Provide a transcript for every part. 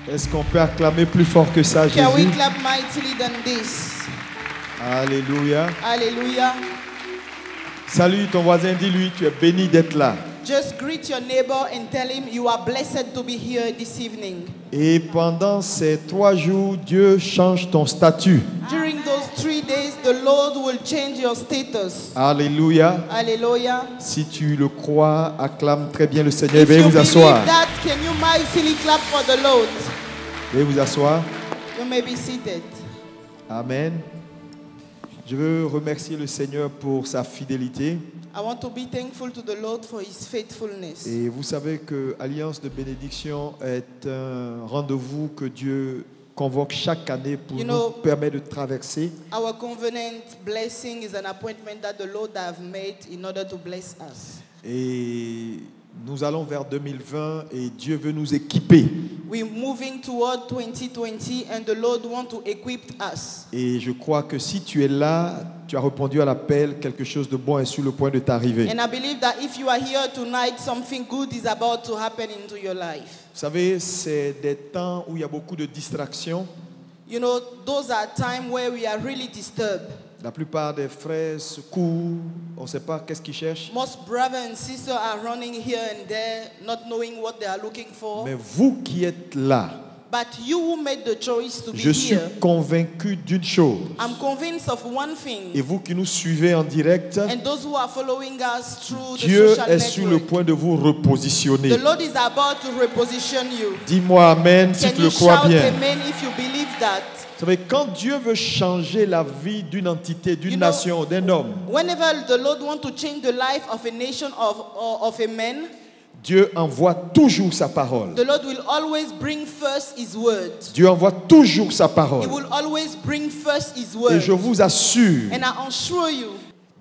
Est-ce qu'on peut acclamer plus fort que ça, Can we Jésus? clap mightily than this? Alléluia. Hallelujah. Salue ton voisin, dis-lui, tu es béni d'être là. Just greet your neighbor and tell him you are blessed to be here this evening. Et pendant ces 3 jours, Dieu change ton statut. During those 3 days, the Lord will change your status. Alléluia. Hallelujah. Si tu le crois, acclame très bien le Seigneur. If Veuillez you vous asseoir. believe that, can you mightily clap for the Lord? Veuillez vous asseoir. You may be seated. Amen. Je veux remercier le Seigneur pour sa fidélité. I want to be thankful to the Lord for His faithfulness. Et vous savez que Alliance de bénédiction est un rendez-vous que Dieu convoque chaque année pour nous permettre de traverser. Our covenant blessing is an appointment that the Lord have made in order to bless us. Et nous allons vers 2020 et Dieu veut nous équiper. We're moving toward 2020 and the Lord wants to equip us. Et je crois que si tu es là, tu as répondu à l'appel, quelque chose de bon est sur le point de t'arriver. And I believe that if you are here tonight, something good is about to happen into your life. Vous savez, c'est des temps où il y a beaucoup de distractions. You know, those are times where we are really disturbed. La plupart des frères se courent, on ne sait pas qu'est-ce qu'ils cherchent. Most brothers and sisters are running here and there, not knowing what they are looking for. Mais vous qui êtes là, But you who made the choice to be je suis here, convaincu d'une chose. I'm convinced of one thing. Et vous qui nous suivez en direct, And those who are following us through the Dieu social est sur le network, point de vous repositionner. the Lord is about to reposition you. Dis-moi Amen si Can tu you le crois shout bien. amen if you believe that? Vous savez, quand Dieu veut changer la vie d'une entité, d'une nation, d'un homme, Whenever the Lord wants to change the life of a nation of a man, Dieu envoie toujours sa parole. the Lord will always bring first His word. Dieu envoie toujours sa He parole. will always bring first His Et word. je vous assure, And I assure you,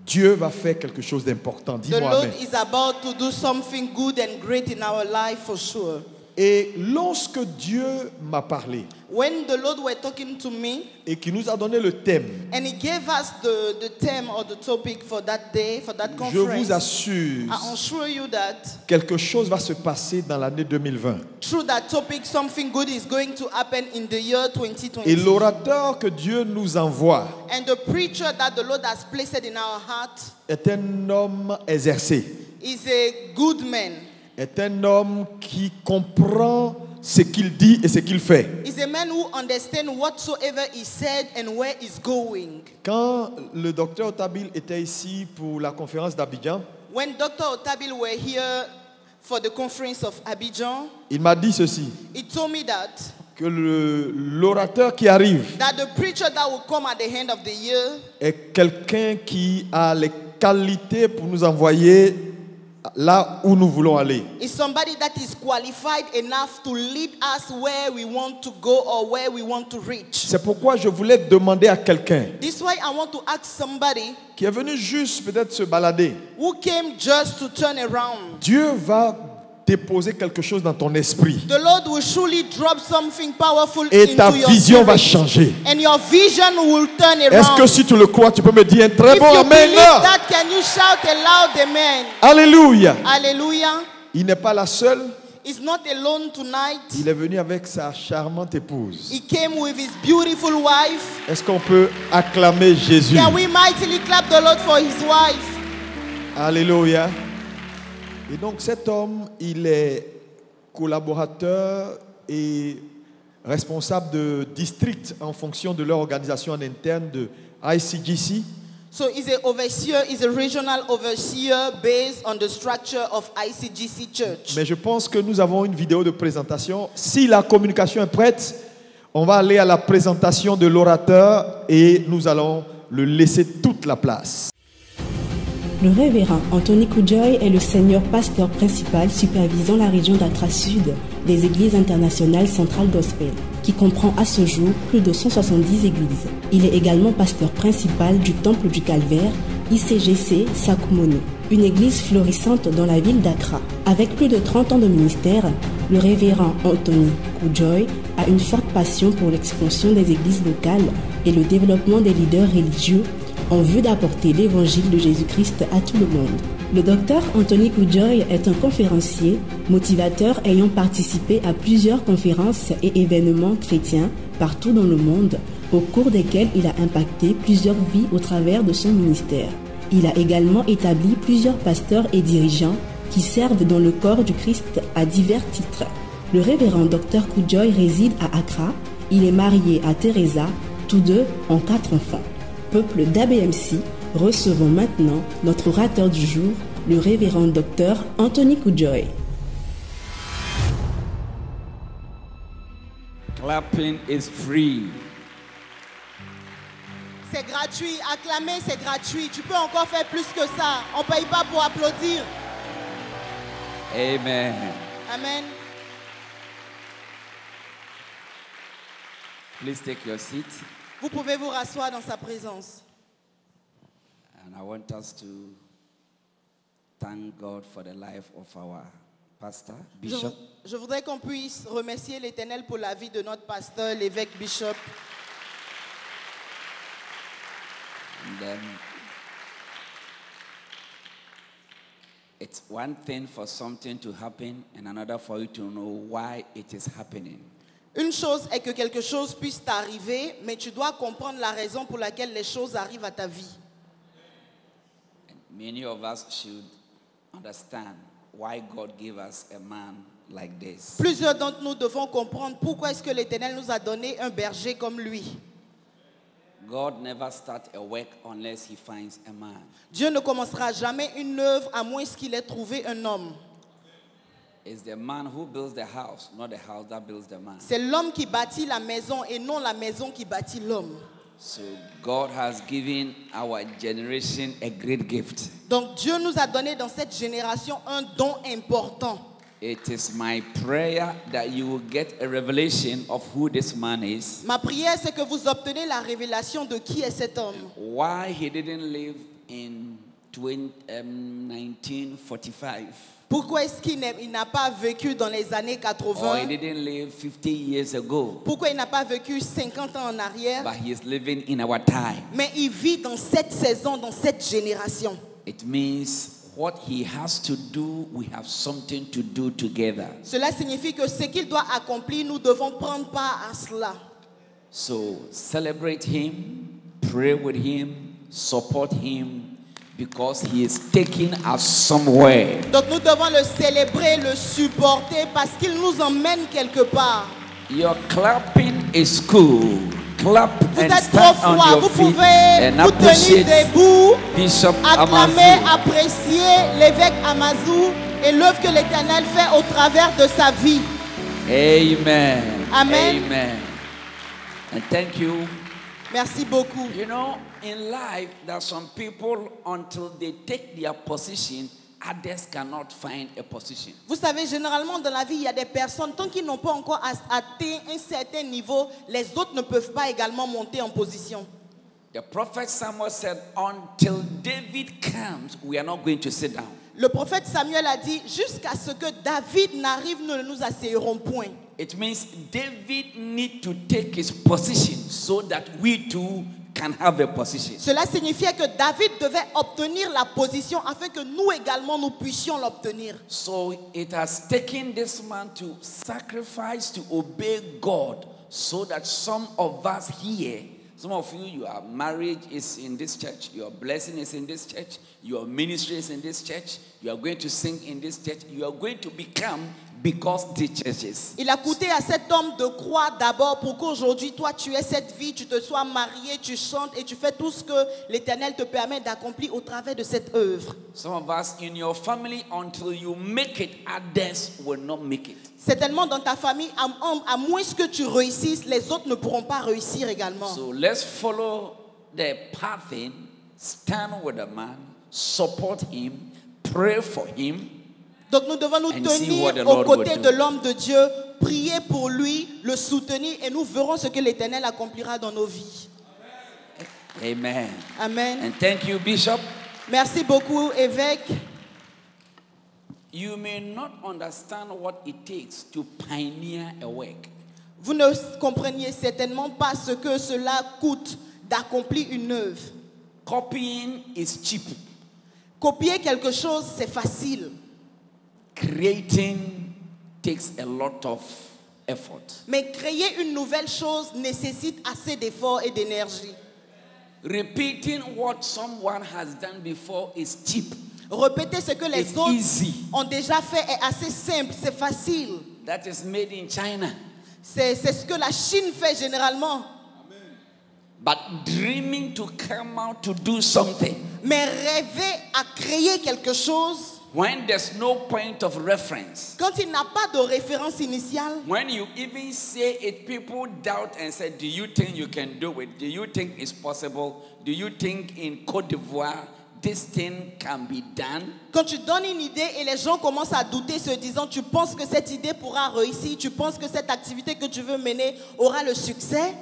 Dieu va faire quelque chose d'important. the Dis-moi Lord Amen. is about to do something good and great in our life for sure. Et lorsque Dieu m'a parlé When the Lord were talking to me, et qu'il nous a donné le thème, and He gave us the theme or the topic for that day, for that je conference, vous assure, I assure you that quelque chose va se passer dans l'année 2020. through that topic, something good is going to happen in the year 2020. Et l'orateur que Dieu nous envoie And the preacher that the Lord has placed in our heart est un homme exercé, is a good man. est un homme qui comprend ce qu'il dit et ce qu'il fait. Is a man who understands whatsoever he said and where he's going. Quand le docteur Otabil était ici pour la conférence d'Abidjan, When Dr. Otabil were here for the conference of Abidjan, il m'a dit ceci, he told me that que l'orateur qui arrive the preacher that will come at the end of the year est quelqu'un qui a les qualités pour nous envoyer là où nous voulons aller. is somebody that is qualified enough to lead us where we want to go or where we want to reach. C'est pourquoi je voulais demander à quelqu'un This is why I want to ask somebody qui est venu juste peut-être se balader. who came just to turn around. Dieu va déposer quelque chose dans ton esprit The Lord will surely drop something powerful et ta into your vision va spirit, changer. and your vision will turn Est-ce around. que si tu le crois, tu peux me dire un très If bon you amen? believe that, can you shout a loud amen? Alléluia. Hallelujah. Il n'est pas la seule. He's not alone tonight. Il est venu avec sa charmante épouse. He came with his beautiful wife. Est-ce qu'on peut acclamer Jésus? Can we mightily clap the Lord for his wife? Alléluia. Et donc cet homme, il est collaborateur et responsable de district en fonction de leur organisation en interne de ICGC. So he's a overseer, he's a regional overseer based on the structure of ICGC Church. Mais je pense que nous avons une vidéo de présentation. Si la communication est prête, on va aller à la présentation de l'orateur et nous allons le laisser toute la place. Le révérend Anthony Koujoy est le senior pasteur principal supervisant la région d'Accra Sud des Églises internationales centrales gospel, qui comprend à ce jour plus de 170 églises. Il est également pasteur principal du Temple du Calvaire, ICGC Sakumono, une église florissante dans la ville d'Accra. Avec plus de 30 ans de ministère, le révérend Anthony Koujoy a une forte passion pour l'expansion des églises locales et le développement des leaders religieux en vue d'apporter l'évangile de Jésus-Christ à tout le monde. Le docteur Anthony Koudjoy est un conférencier, motivateur ayant participé à plusieurs conférences et événements chrétiens partout dans le monde, au cours desquels il a impacté plusieurs vies au travers de son ministère. Il a également établi plusieurs pasteurs et dirigeants qui servent dans le corps du Christ à divers titres. Le révérend Dr Koudjoy réside à Accra. Il est marié à Teresa, tous deux ont 4 enfants. Peuple d'ABMC, recevons maintenant notre orateur du jour, le révérend Dr Anthony Koudjoy. Clapping is free. C'est gratuit. Acclamer, c'est gratuit. Tu peux encore faire plus que ça. On ne paye pas pour applaudir. Amen. Amen. Please take your seat. Vous pouvez vous rasseoir dans sa présence. And I want us to thank God for the life of our pastor, Bishop. Je voudrais qu'on puisse remercier l'Éternel pour la vie de notre pasteur, l'évêque Bishop. And then it's one thing for something to happen and another for you to know why it is happening. Une chose est que quelque chose puisse t'arriver, mais tu dois comprendre la raison pour laquelle les choses arrivent à ta vie. And many of us should understand why God gave us a man like this. Plusieurs d'entre nous devons comprendre pourquoi est-ce que l'Éternel nous a donné un berger comme lui. God never starts a work unless he finds a man. Dieu ne commencera jamais une œuvre à moins qu'il ait trouvé un homme. It's the man who builds the house, not the house that builds the man. C'est l'homme qui bâtit la maison et non la maison qui bâtit l'homme. So God has given our generation a great gift. Donc Dieu nous a donné dans cette génération un don important. It is my prayer that you will get a revelation of who this man is. Ma prière, c'est que vous obtenez la révélation de qui est cet homme. Why he didn't live in 1945. Pourquoi est-ce qu'il n'a pas vécu dans les années Or 80? he didn't live 50 years ago. Pourquoi il n'a pas vécu 50 ans en arrière? But he is living in our time. Mais il vit dans cette saison, dans cette génération. It means what he has to do, we have something to do together. Cela signifie que ce qu'il doit accomplir, nous devons prendre part à cela. So celebrate him, pray with him, support him, because he is taking us somewhere. Donc nous devons le célébrer, le supporter parce qu'il nous emmène quelque part. Your clapping is cool. Clap Vous and êtes trop stand on froid, your vous feet pouvez and vous tenir appreciate debout, Bishop acclamer, Amazu. apprécier l'évêque Amazou et l'œuvre que l'Éternel fait au travers de sa vie. Amen. Amen. Amen. And thank you. Merci beaucoup. You know, in life, there are some people, until they take their position, others cannot find a position. Vous savez, généralement dans la vie, il y a des personnes, tant qu'ils n'ont pas encore atteint un certain niveau, les autres ne peuvent pas également monter en position. The prophet Samuel said, until David comes, we are not going to sit down. Le prophète Samuel a dit, jusqu'à ce que David n'arrive, nous ne nous asseoirons point. It means David need to take his position so that we too can have a position. Cela signifiait que David devait obtenir la position afin que nous également nous puissions l'obtenir. So it has taken this man to sacrifice, to obey God, so that some of us here, some of you, your marriage is in this church, your blessing is in this church, your ministry is in this church, you are going to sing in this church, you are going to become because the churches. Il a coûté à cet homme de croire d'abord pour qu'aujourd'hui, toi, tu aies cette vie, tu te sois marié, tu chantes et tu fais tout ce que l'Éternel te permet d'accomplir au travers de cette œuvre. Some of us in your family, until you make it, others will not make it. Certainement dans ta famille, à moins que tu réussisses, les autres ne pourront pas réussir également. So let's follow the pathing, stand with the man, support him, pray for him. Donc nous devons nous And see what the tenir Lord aux côtés will do. de l'homme de Dieu, prier pour lui, le soutenir et nous verrons ce que l'Éternel accomplira dans nos vies. Amen. Amen. And thank you, Bishop. Merci beaucoup, évêque. You may not understand what it takes to pioneer a work. Vous ne compreniez certainement pas ce que cela coûte d'accomplir une œuvre. Copying is cheap. Copier quelque chose, c'est facile. Creating takes a lot of effort. Mais créer une nouvelle chose nécessite assez d'efforts et d'énergie. Repeating what someone has done before is cheap. Répéter ce que les It's autres easy. ont déjà fait est assez simple, c'est facile. That is made in China. C'est ce que la Chine fait généralement. But dreaming to come out to do something Mais rêver à créer quelque chose, when there's no point of reference, quand il n'a pas de référence initiale, when you even say it, people doubt and say, do you think you can do it? Do you think it's possible? Do you think in Côte d'Ivoire this thing can be done? quand tu donnes une idée et les gens commencent à douter se disant tu penses que cette idée pourra réussir, tu penses que cette activité que tu veux mener aura le succès?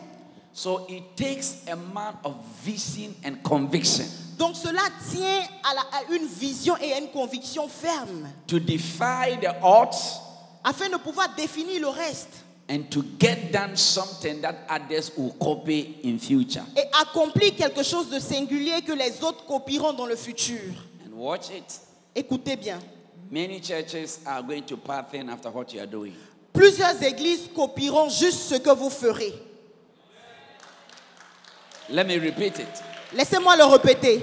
So it takes a man of vision and conviction Donc cela tient à une vision et à une conviction ferme to defy the odds afin de pouvoir définir le reste and to get done something that others will copy in future. et accomplir quelque chose de singulier que les autres copieront dans le futur. And watch it. Écoutez bien. Many churches are going to pattern after what you are doing. Plusieurs églises copieront juste ce que vous ferez. Let me repeat it. Laissez-moi le répéter.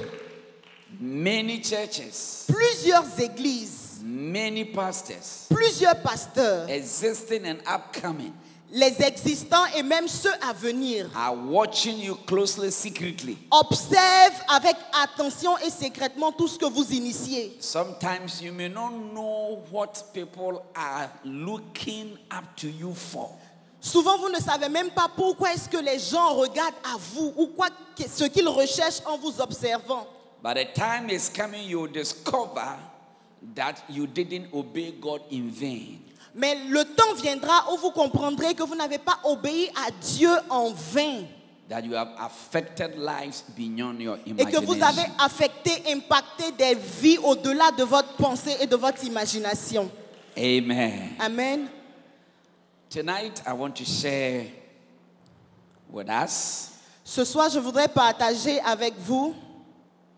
Many churches, Plusieurs églises, many pastors, plusieurs pasteurs, existing and upcoming, les existants et même ceux à venir, are watching you closely, secretly. observent avec attention et secrètement tout ce que vous initiez. Sometimes you may not know what people are looking up to you for. Souvent, vous ne savez même pas pourquoi est-ce que les gens regardent à vous ou ce qu'ils recherchent en vous observant. But the time is coming, you discover that you didn't obey God in vain. Mais le temps viendra où vous comprendrez que vous n'avez pas obéi à Dieu en vain. That you have affected lives beyond your Et que vous avez imagination. affecté, impacté des vies au-delà de votre pensée et de votre imagination. Amen. Amen. Tonight, I want to share with us, Ce soir, je voudrais partager avec vous,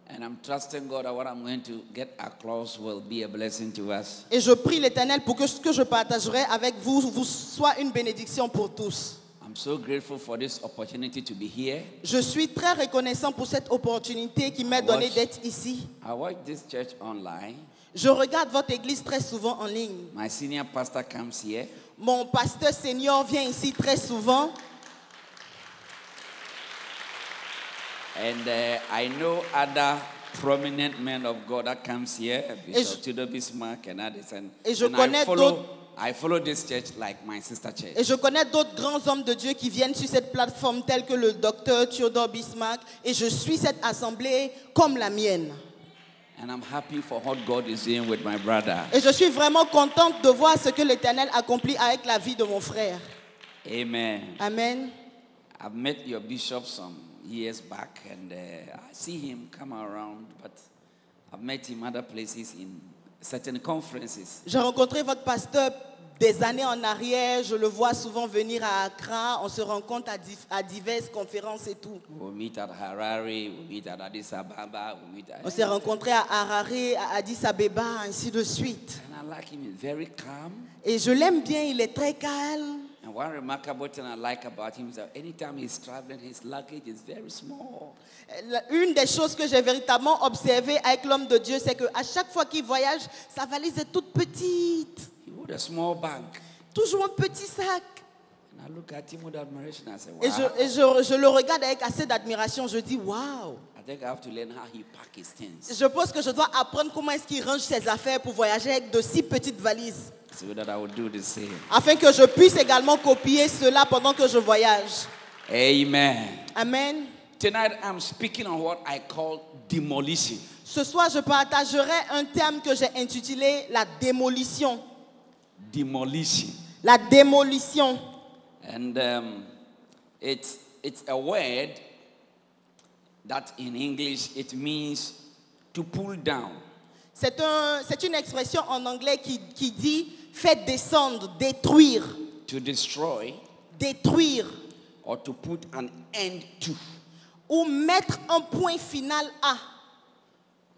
and I'm trusting God that what I'm going to get across will be a blessing to us. et je prie l'Éternel pour que ce que je partagerai avec vous soit une bénédiction pour tous. I'm so grateful for this opportunity to be here. Je suis très reconnaissant pour cette opportunité qui m'est donnée d'être ici. I watch this church online. Je regarde votre église très souvent en ligne. My senior pastor comes here. Mon pasteur senior vient ici très souvent. And I know other prominent men of God that comes here, Bishop Tudor Bismarck and others. And je I connais follow this church like my sister church. Et je connais d'autres grands hommes de Dieu qui viennent sur cette plateforme tels que le docteur Theodore Bismarck. Et je suis cette assemblée comme la mienne. And I'm happy for what God is doing with my brother. Et je suis vraiment contente de voir ce que l'Éternel accomplit avec la vie de mon frère. Amen. Amen. I've met your bishop some years back, and I see him come around, but I've met him other places in certain conferences. J'ai rencontré votre pasteur des années en arrière. Je le vois souvent venir à Accra. On se rencontre à diverses conférences et tout. We'll meet at Harare, we'll meet at Addis Ababa, we'll meet at... On s'est rencontrés à Harare, à Addis Abeba, ainsi de suite. And I like him, he's very calm. Et je l'aime bien, il est très calme. And one remarkable thing I like about him is that anytime he's traveling, his luggage is very small. Une des choses que j'ai véritablement observé avec l'homme de Dieu, c'est qu'à chaque fois qu'il voyage, sa valise est toute petite. He hold a small bag. Toujours un petit sac. And I look at him with admiration. I say, wow. Et je le regarde avec assez d'admiration. Je dis, waouh. I think I have to learn how he pack his things Je pense que je dois apprendre comment est-ce qu'il range ses affaires pour voyager avec de si petites valises. so that I will do the same. Afin que je puisse également copier cela pendant que je voyage. Amen. Amen. Tonight I'm speaking on what I call demolition. Ce soir, je partagerai un terme que j'ai intitulé la démolition. Demolition. La démolition. And it's a word that in English it means to pull down. C'est une expression en anglais qui dit faire descendre, détruire, To destroy détruire or to put an end to. ou mettre un point final à.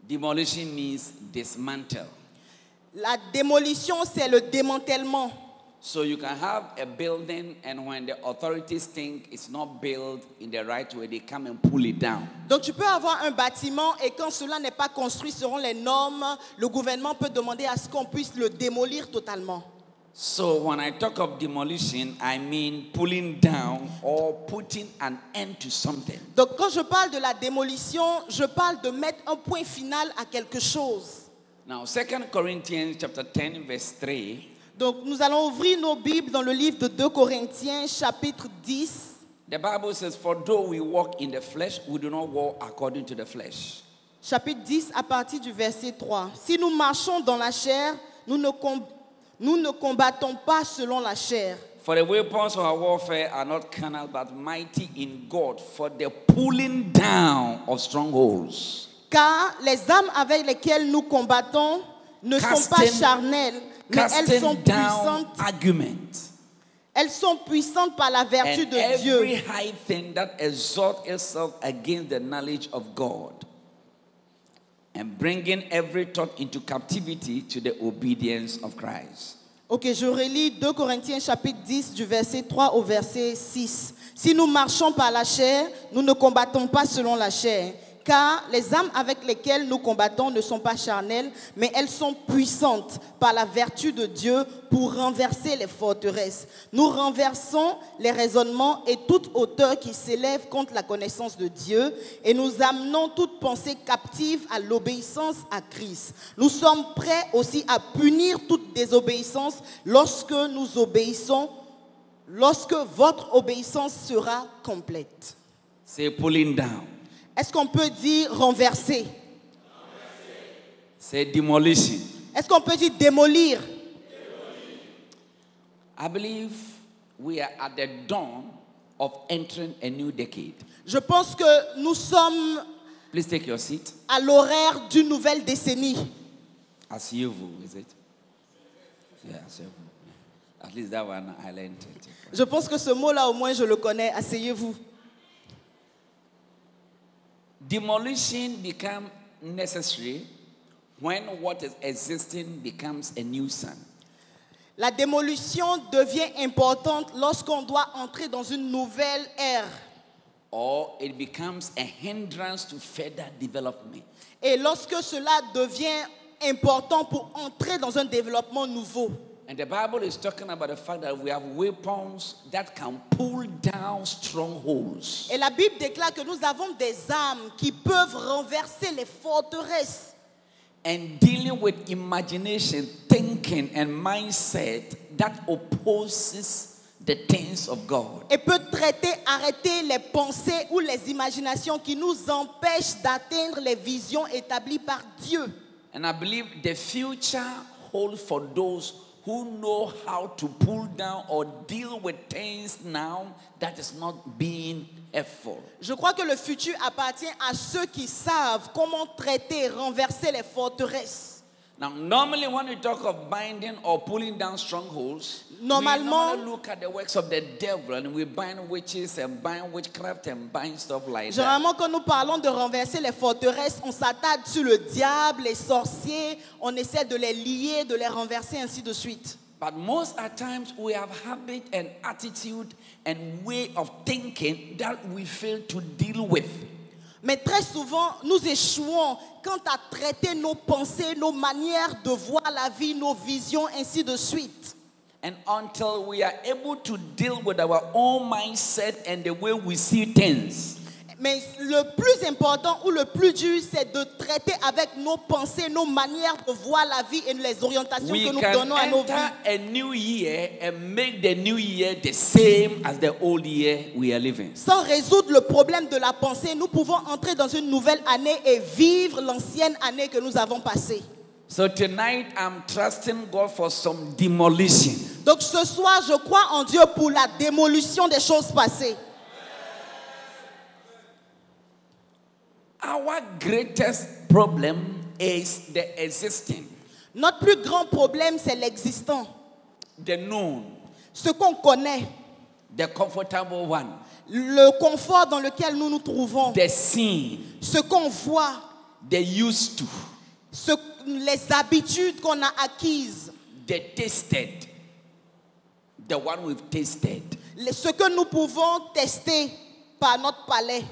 Demolition means dismantle. La démolition, c'est le démantèlement. So you can have a building, and when the authorities think it's not built in the right way, they come and pull it down. Donc tu peux avoir un bâtiment et quand cela n'est pas construit selon les normes, le gouvernement peut demander à ce qu'on puisse le démolir totalement. So when I talk of demolition, I mean pulling down or putting an end to something. Donc quand je parle de la démolition, je parle de mettre un point final à quelque chose. Now, 2 Corinthians chapter 10, verse 3. Donc nous allons ouvrir nos Bibles dans le livre de 2 Corinthiens chapitre 10. The Bible says, for though we walk in the flesh, we do not walk according to the flesh. Chapitre 10 à partir du verset 3. Si nous marchons dans la chair, nous ne combattons pas selon la chair. For the weapons of our warfare are not carnal, but mighty in God for the pulling down of strongholds. Car les armes avec lesquelles nous combattons ne sont pas charnelles, mais elles sont puissantes. Arguments. Elles sont puissantes par la vertu And de every Dieu. high thing that exalts itself against the knowledge of God, and bringing every thought into captivity to the obedience of Christ. Ok, je relis 2 Corinthiens chapitre 10 du verset 3 au verset 6. Si nous marchons par la chair, nous ne combattons pas selon la chair. Car les armes avec lesquelles nous combattons ne sont pas charnelles, mais elles sont puissantes par la vertu de Dieu pour renverser les forteresses. Nous renversons les raisonnements et toute hauteur qui s'élève contre la connaissance de Dieu et nous amenons toute pensée captive à l'obéissance à Christ. Nous sommes prêts aussi à punir toute désobéissance lorsque nous obéissons, lorsque votre obéissance sera complète. Say pulling down. Est-ce qu'on peut dire renverser? Say demolition. Est-ce qu'on peut dire démolir? I believe we are at the dawn of entering a new decade. Je pense que nous sommes Please take your seat. à l'horaire d'une nouvelle décennie. Asseyez-vous, is it? Yeah, asseyez-vous. At least that one I learned it. Je pense que ce mot-là, au moins, je le connais. Asseyez-vous. Demolition becomes necessary when what is existing becomes a nuisance. La démolition devient importante lorsqu'on doit entrer dans une nouvelle ère. Or it becomes a hindrance to further development. Et lorsque cela devient important pour entrer dans un développement nouveau. And the Bible is talking about the fact that we have weapons that can pull down strongholds. Et la Bible déclare que nous avons des armes qui peuvent renverser les forteresses. And dealing with imagination, thinking, and mindset that opposes the things of God. Et peut arrêter les pensées ou les imaginations qui nous empêchent d'atteindre les visions établies par Dieu. And I believe the future holds for those who know how to pull down or deal with things now that is not being helpful. Je crois que le futur appartient à ceux qui savent comment traiter, renverser les forteresses. Now, normally when we talk of binding or pulling down strongholds, Normalement, we normally look at the works of the devil and we bind witches and bind witchcraft and bind stuff like that. Généralement, quand nous parlons de renverser les forteresses, on s'attarde sur le diable, les sorciers, on essaie de les lier, de les renverser, ainsi de suite. But most at times we have habit and attitude and way of thinking that we fail to deal with. Mais très souvent, nous échouons quant à traiter nos pensées, nos manières de voir la vie, nos visions, ainsi de suite. And until we are able to deal with our own mindset and the way we see things, Mais le plus important ou le plus dur, c'est de traiter avec nos pensées, nos manières de voir la vie et les orientations we que nous can donnons à nos enter vies. a new year and make the new year the same as the old year we are living. Sans résoudre le problème de la pensée, nous pouvons entrer dans une nouvelle année et vivre l'ancienne année que nous avons passée. So tonight I'm trusting God for some demolition. Donc ce soir, je crois en Dieu pour la démolition des choses passées. Our greatest problem is the existing, Notre plus grand problème, c'est l'existant. the known, Ce qu'on connaît, the comfortable one, le confort dans lequel nous nous trouvons, the seen, ce qu'on voit, the used to, les habitudes qu'on a acquises, the tasted, the one we've tasted. Ce que nous pouvons tester par notre palais.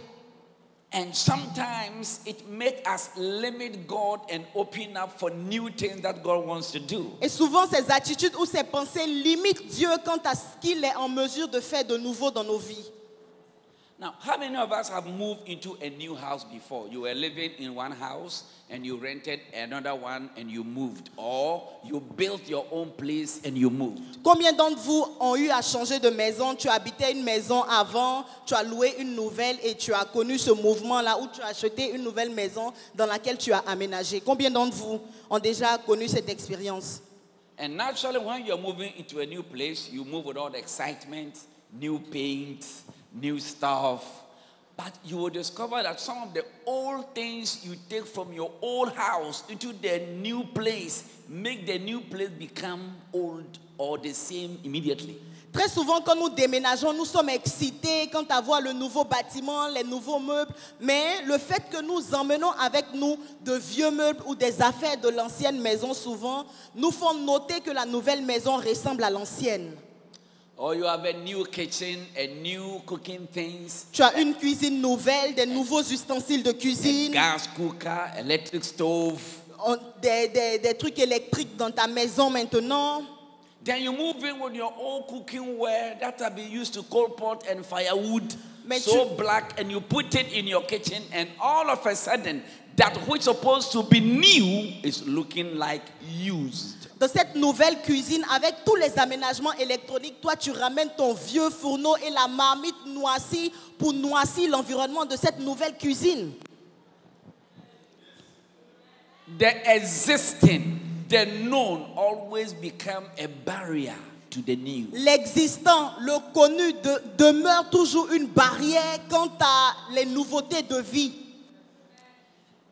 And sometimes it makes us limit God and open up for new things that God wants to do. Et souvent, ces attitudes ou ces pensées limitent Dieu quant à ce qu'il est en mesure de faire de nouveau dans nos vies. Now, how many of us have moved into a new house before? You were living in one house and you rented another one and you moved. Or you built your own place and you moved. Combien d'entre vous ont eu à changer de maison? Tu habitais une maison avant, tu as loué une nouvelle et tu as connu ce mouvement-là où tu as acheté une nouvelle maison dans laquelle tu as aménagé. Combien d'entre vous ont déjà connu cette expérience? And naturally, when you're moving into a new place, you move with all the excitement, new paint, new stuff. But you will discover that some of the old things you take from your old house into the new place make the new place become old or the same immediately. Très souvent, quand nous déménageons, nous sommes excités quant à voir le nouveau bâtiment, les nouveaux meubles. Mais le fait que nous emmenons avec nous de vieux meubles ou des affaires de l'ancienne maison, souvent, nous font noter que la nouvelle maison ressemble à l'ancienne. Or you have a new kitchen, a new cooking things. Tu as une cuisine nouvelle, des nouveaux ustensiles de cuisine, Gas cooker, electric stove. des trucs électriques dans ta maison maintenant. Then you move in with your old cooking ware that have been used to coal pot and firewood, Mais so black, and you put it in your kitchen, and all of a sudden, that which supposed to be new is looking like used. Dans cette nouvelle cuisine, avec tous les aménagements électroniques, toi tu ramènes ton vieux fourneau et la marmite noiscie pour noircir l'environnement de cette nouvelle cuisine. The existing, the known always become a barrier to the new. L'existant, le connu demeure toujours une barrière quant à les nouveautés de vie.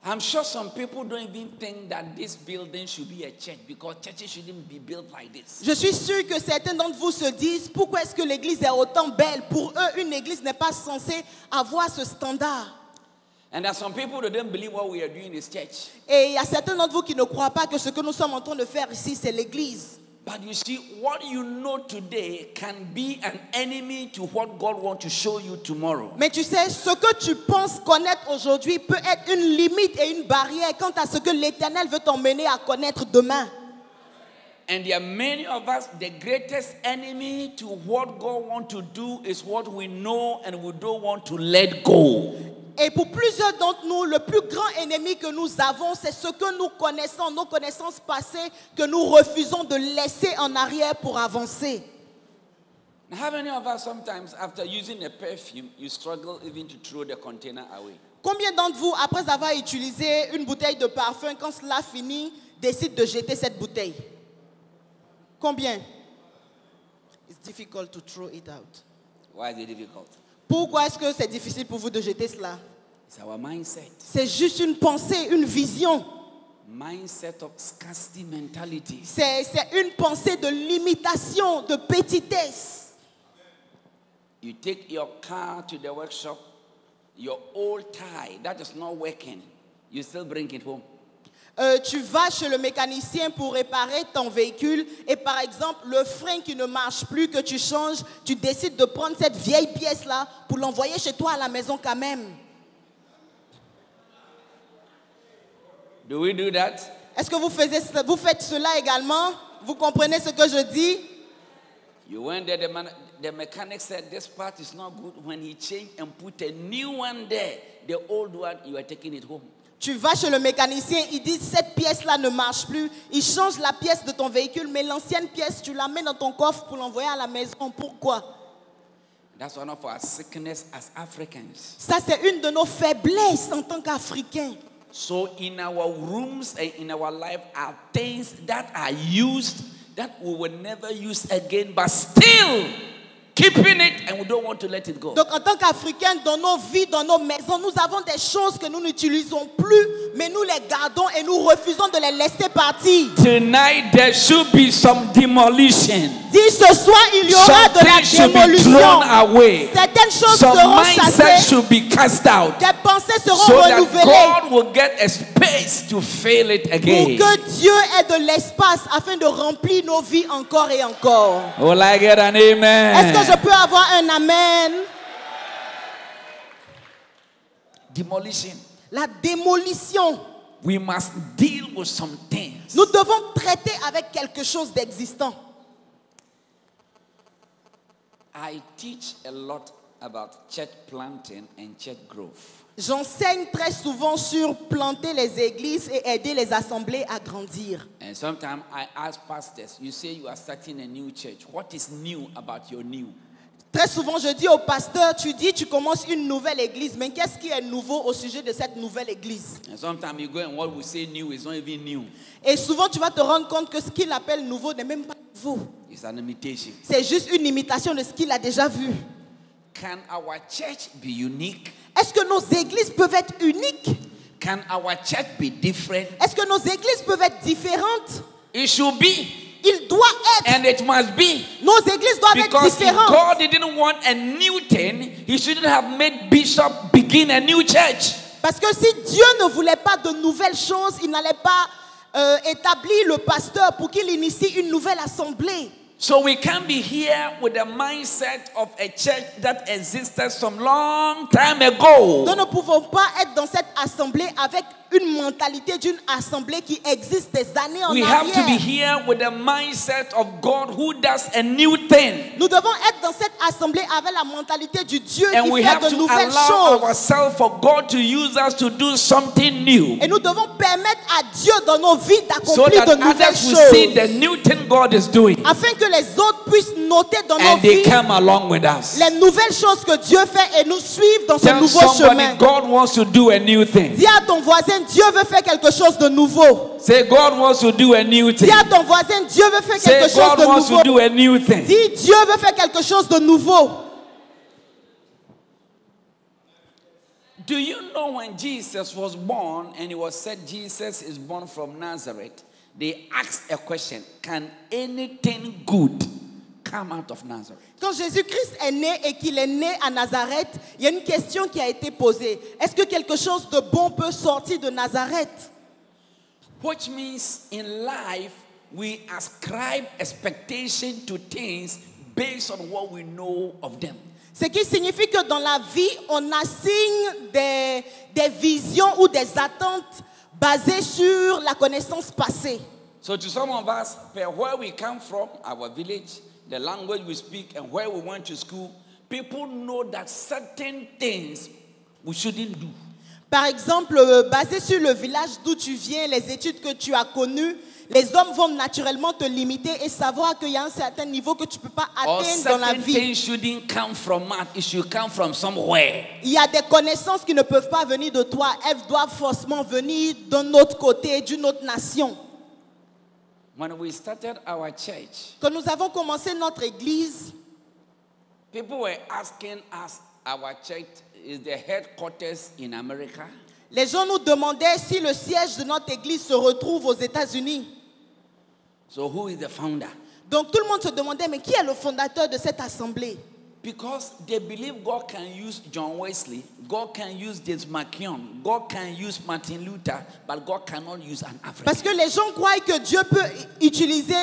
I'm sure some people don't even think that this building should be a church because churches shouldn't be built like this. Je suis sûr que certains d'entre vous se disent pourquoi est-ce que l'église est autant belle? Pour eux, une église n'est pas censée avoir ce standard. And there are some people that don't believe what we are doing is church. Et il y a certains d'entre vous qui ne croient pas que ce que nous sommes en train de faire ici, c'est l'église. But you see, what you know today can be an enemy to what God wants to show you tomorrow. Mais tu sais, ce que tu penses connaître aujourd'hui peut être une limite et une barrière quant à ce que l'Éternel veut t'emmener à connaître demain. And there are many of us, the greatest enemy to what God wants to do is what we know and we don't want to let go. Et pour plusieurs d'entre nous, le plus grand ennemi que nous avons, c'est ce que nous connaissons, nos connaissances passées, que nous refusons de laisser en arrière pour avancer. Now, how many of us sometimes, after using a perfume, you struggle even to throw the container away? Combien d'entre vous, après avoir utilisé une bouteille de parfum, quand cela finit, décident de jeter cette bouteille? Combien? It's difficult to throw it out. Why is it difficult? Pourquoi est-ce que c'est difficile pour vous de jeter cela? It's our mindset. C'est juste une pensée, une vision. Mindset of scarcity mentality. C'est une pensée de limitation, de petitesse. You take your car to the workshop, your old tire that is not working, you still bring it home. Tu vas chez le mécanicien pour réparer ton véhicule et par exemple le frein qui ne marche plus que tu changes, tu décides de prendre cette vieille pièce-là pour l'envoyer chez toi à la maison quand même. Do we do that? Est-ce que vous faites cela également? Vous comprenez ce que je dis? You went there, the mechanic said this part is not good. When he changed and put a new one there, the old one, you are taking it home. Tu vas chez le mécanicien, il dit cette pièce-là ne marche plus. Il change la pièce de ton véhicule, mais l'ancienne pièce, tu la mets dans ton coffre pour l'envoyer à la maison. Pourquoi? That's one of our sickness as Africans. Ça, c'est une de nos faiblesses en tant qu'Africains. So in our rooms and in our life are things that are used that we will never use again, but still keeping it and and we don't want to let it go. Donc en tant qu'Africains, dans nos vies, dans nos maisons, nous avons des choses que nous n'utilisons plus, mais nous les gardons et nous refusons de les laisser partir. Tonight there should be some demolition. Dis ce soir, il y aura de la Something should be démolition. thrown away. Certaines choses Some seront mindsets chassées, should be cast out. des pensées seront So that renouvelées God will get a space to fill it pour again. que Dieu ait de l'espace afin de remplir nos vies encore et encore. Will I get an amen? Est-ce que je peux avoir un amen? Demolition. La démolition. We must deal with some things. Nous devons traiter avec quelque chose d'existant. I teach a lot about church planting and church growth. J'enseigne très souvent sur planter les églises et aider les assemblées à grandir. And sometimes I ask pastors, you say you are starting a new church. What is new about your new? Très souvent, je dis au pasteur, tu commences une nouvelle église, mais qu'est-ce qui est nouveau au sujet de cette nouvelle église? And sometimes you go and what we say new is not even new. Et souvent, tu vas te rendre compte que ce qu'il appelle nouveau n'est même pas nouveau. It's an imitation. C'est juste une imitation de ce qu'il a déjà vu. Can our church be unique? Est-ce que nos églises peuvent être uniques? Can our church be different? Est-ce que nos églises peuvent être différentes? It should be. Il doit être. And it must be. Nos églises doivent être Because if différentes. God didn't want a new thing, He shouldn't have made Bishop begin a new church. Parce que si Dieu ne voulait pas de nouvelles choses, il n'allait pas établir le pasteur pour qu'il initie une nouvelle assemblée. So we can't be here with the mindset of a church that existed some long time ago. Nous ne pouvons pas être dans cette assemblée avec une mentalité d'une assemblée qui existe des années en We have to be arrière. here with the mindset of God who does a new thing. Nous devons être dans cette assemblée avec la mentalité du Dieu And qui we fait have de to nouvelles allow choses. ourselves for God to use us to do something new. Et nous devons permettre à Dieu dans nos vies So d'accomplir that de nouvelles others will see the choses. new thing God is doing. Afin que les autres puissent noter dans nos And they vies come along with us. les nouvelles choses que Dieu fait et nous suivent dans ce Tell nouveau somebody chemin. God wants to do a new thing. Dis à ton voisin, Dieu veut faire quelque chose de nouveau. Say God wants to do a new thing. Dis à ton voisin, Dieu veut faire Say quelque chose God de wants to nouveau. do a new thing. Dis, Dieu veut faire quelque chose de nouveau. Do you know when Jesus was born and it was said Jesus is born from Nazareth, they asked a question, can anything good come out of Nazareth? Quand Jésus-Christ est né et qu'il est né à Nazareth, il y a une question qui a été posée. Est-ce que quelque chose de bon peut sortir de Nazareth? Which means in life we ascribe expectation to things based on what we know of them. Ce qui signifie que dans la vie, on assigne des visions ou des attentes basées sur la connaissance passée. So to some of us, where we come from, our village, the language we speak, and where we went to school, people know that certain things we shouldn't do. Par exemple, basé sur le village d'où tu viens, les études que tu as connues, les hommes vont naturellement te limiter et savoir qu'il y a un certain niveau que tu ne peux pas Or atteindre dans la certain vie. things shouldn't come from us, it should come from somewhere. Il y a des connaissances qui ne peuvent pas venir de toi, elles doivent forcément venir d'un autre côté, d'une autre nation. When we started our church, Quand nous avons commencé notre église, people were asking us, our church is the headquarters in America? les gens nous demandaient si le siège de notre église se retrouve aux États-Unis. So who is the founder? Donc tout le monde se demandait, mais qui est le fondateur de cette assemblée? Because they believe God can use John Wesley, God can use James McKeown, God can use Martin Luther, but God cannot use an African. Parce que les gens croient que Dieu peut utiliser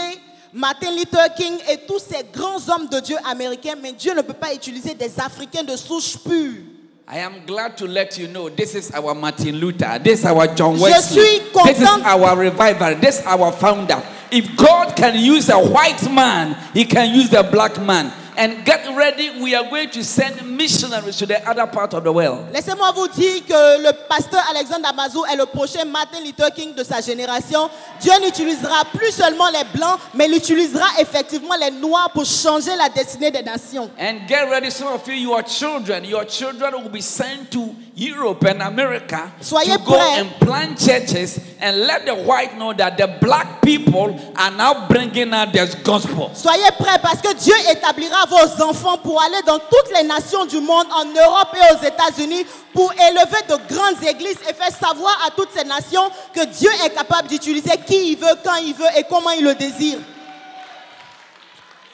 Martin Luther King et tous ces grands hommes de Dieu américains, mais Dieu ne peut pas utiliser des Africains de souche pure. I am glad to let you know this is our Martin Luther, this is our John Je Wesley, suis this is content. our revival, this is our founder. If God can use a white man, He can use the black man. And get ready, we are going to send missionaries to the other part of the world. Laissez-moi vous dire que le pasteur Alexandre Amazou est le prochain Martin Luther King de sa génération. Dieu n'utilisera plus seulement les blancs, mais il utilisera effectivement les noirs pour changer la destinée des nations. And get ready, some of you, your children will be sent to Europe and America Soyez to go prêts. and plant churches and let the white know that the black people are now bringing out this gospel. Soyez prêts parce que Dieu établira enverra vos enfants pour aller dans toutes les nations du monde, en Europe et aux États-Unis, pour élever de grandes églises et faire savoir à toutes ces nations que Dieu est capable d'utiliser qui il veut, quand il veut et comment il le désire.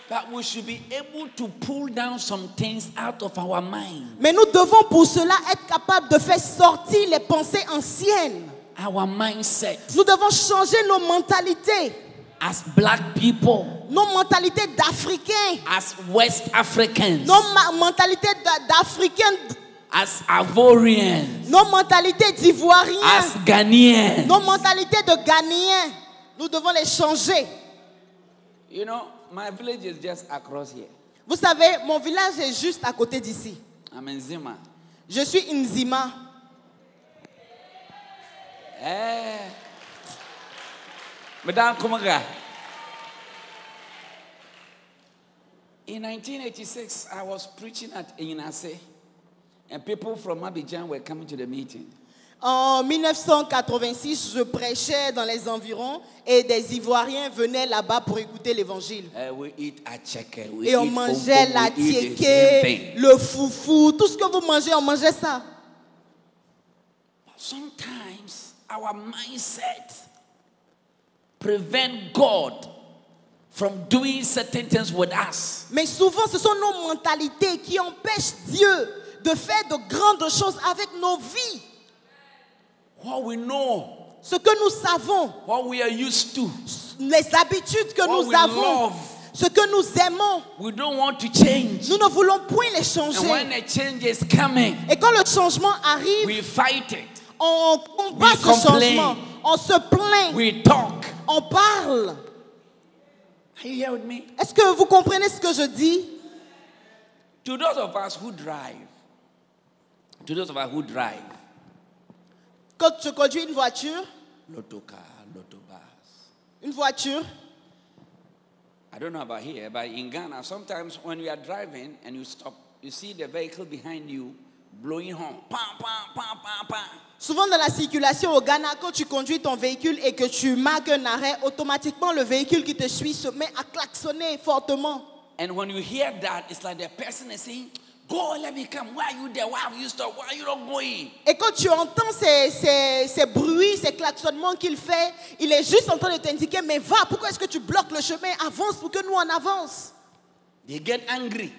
But we should be able to pull down some things out of our mind. Mais nous devons pour cela être capables de faire sortir les pensées anciennes. Our mindset Nous devons changer nos mentalités. as black people, Nos mentalités d'Africains. as West Africans, Nos mentalités d'Africains. as Ivorians, Nos mentalités d'Ivoiriens. as Ghanaians. Nos mentalités de Ghanéens. Nous devons les changer. You know, my village is just across here. Vous savez, mon village est juste à côté d'ici. I'm in Zima. Je suis Nzima. Madame Kumaga. In 1986, I was preaching at Inase, and people from Abidjan were coming to the meeting. En 1986, je prêchais dans les environs et des Ivoiriens venaient là-bas pour écouter l'évangile. We eat acheke, we Et on eat mangeait okom, la we eat the same tiéké, thing. le foufou, tout ce que vous mangez, on mangeait ça. Sometimes our mindset prevent God from doing certain things with us. Mais souvent, ce sont nos mentalités qui empêchent Dieu de faire de grandes choses avec nos vies. What we know, Ce que nous savons, what we are used to, les habitudes que what nous we avons, love, ce que nous aimons, we don't want to change. nous ne voulons point les And when changer. a change is coming, Et quand le changement arrive, we fight it, on combat we ce complain. changement, on se plaint, we talk. on parle. Are you here with me? Est-ce que vous comprenez ce que je dis? To those of us who drive, Quand tu conduis une voiture, Lotto car, Lotto bus. une voiture, I don't know about here, but in Ghana, sometimes when you are driving and you stop, you see the vehicle behind you blowing horn. Pam, pam, pam, pam, pam. souvent dans la circulation au Ghana, quand tu conduis ton véhicule et que tu marques un arrêt, automatiquement le véhicule qui te suit se met à klaxonner fortement. And when you hear that, it's like the person is saying, go, let me come. Why are you there? Why have you stopped? Why are you not going? Et quand tu entends ces bruits, ces klaxonnements qu'il fait, il est juste en train de t'indiquer, mais va, pourquoi est-ce que tu bloques le chemin? Avance pour que nous on avance. They get angry.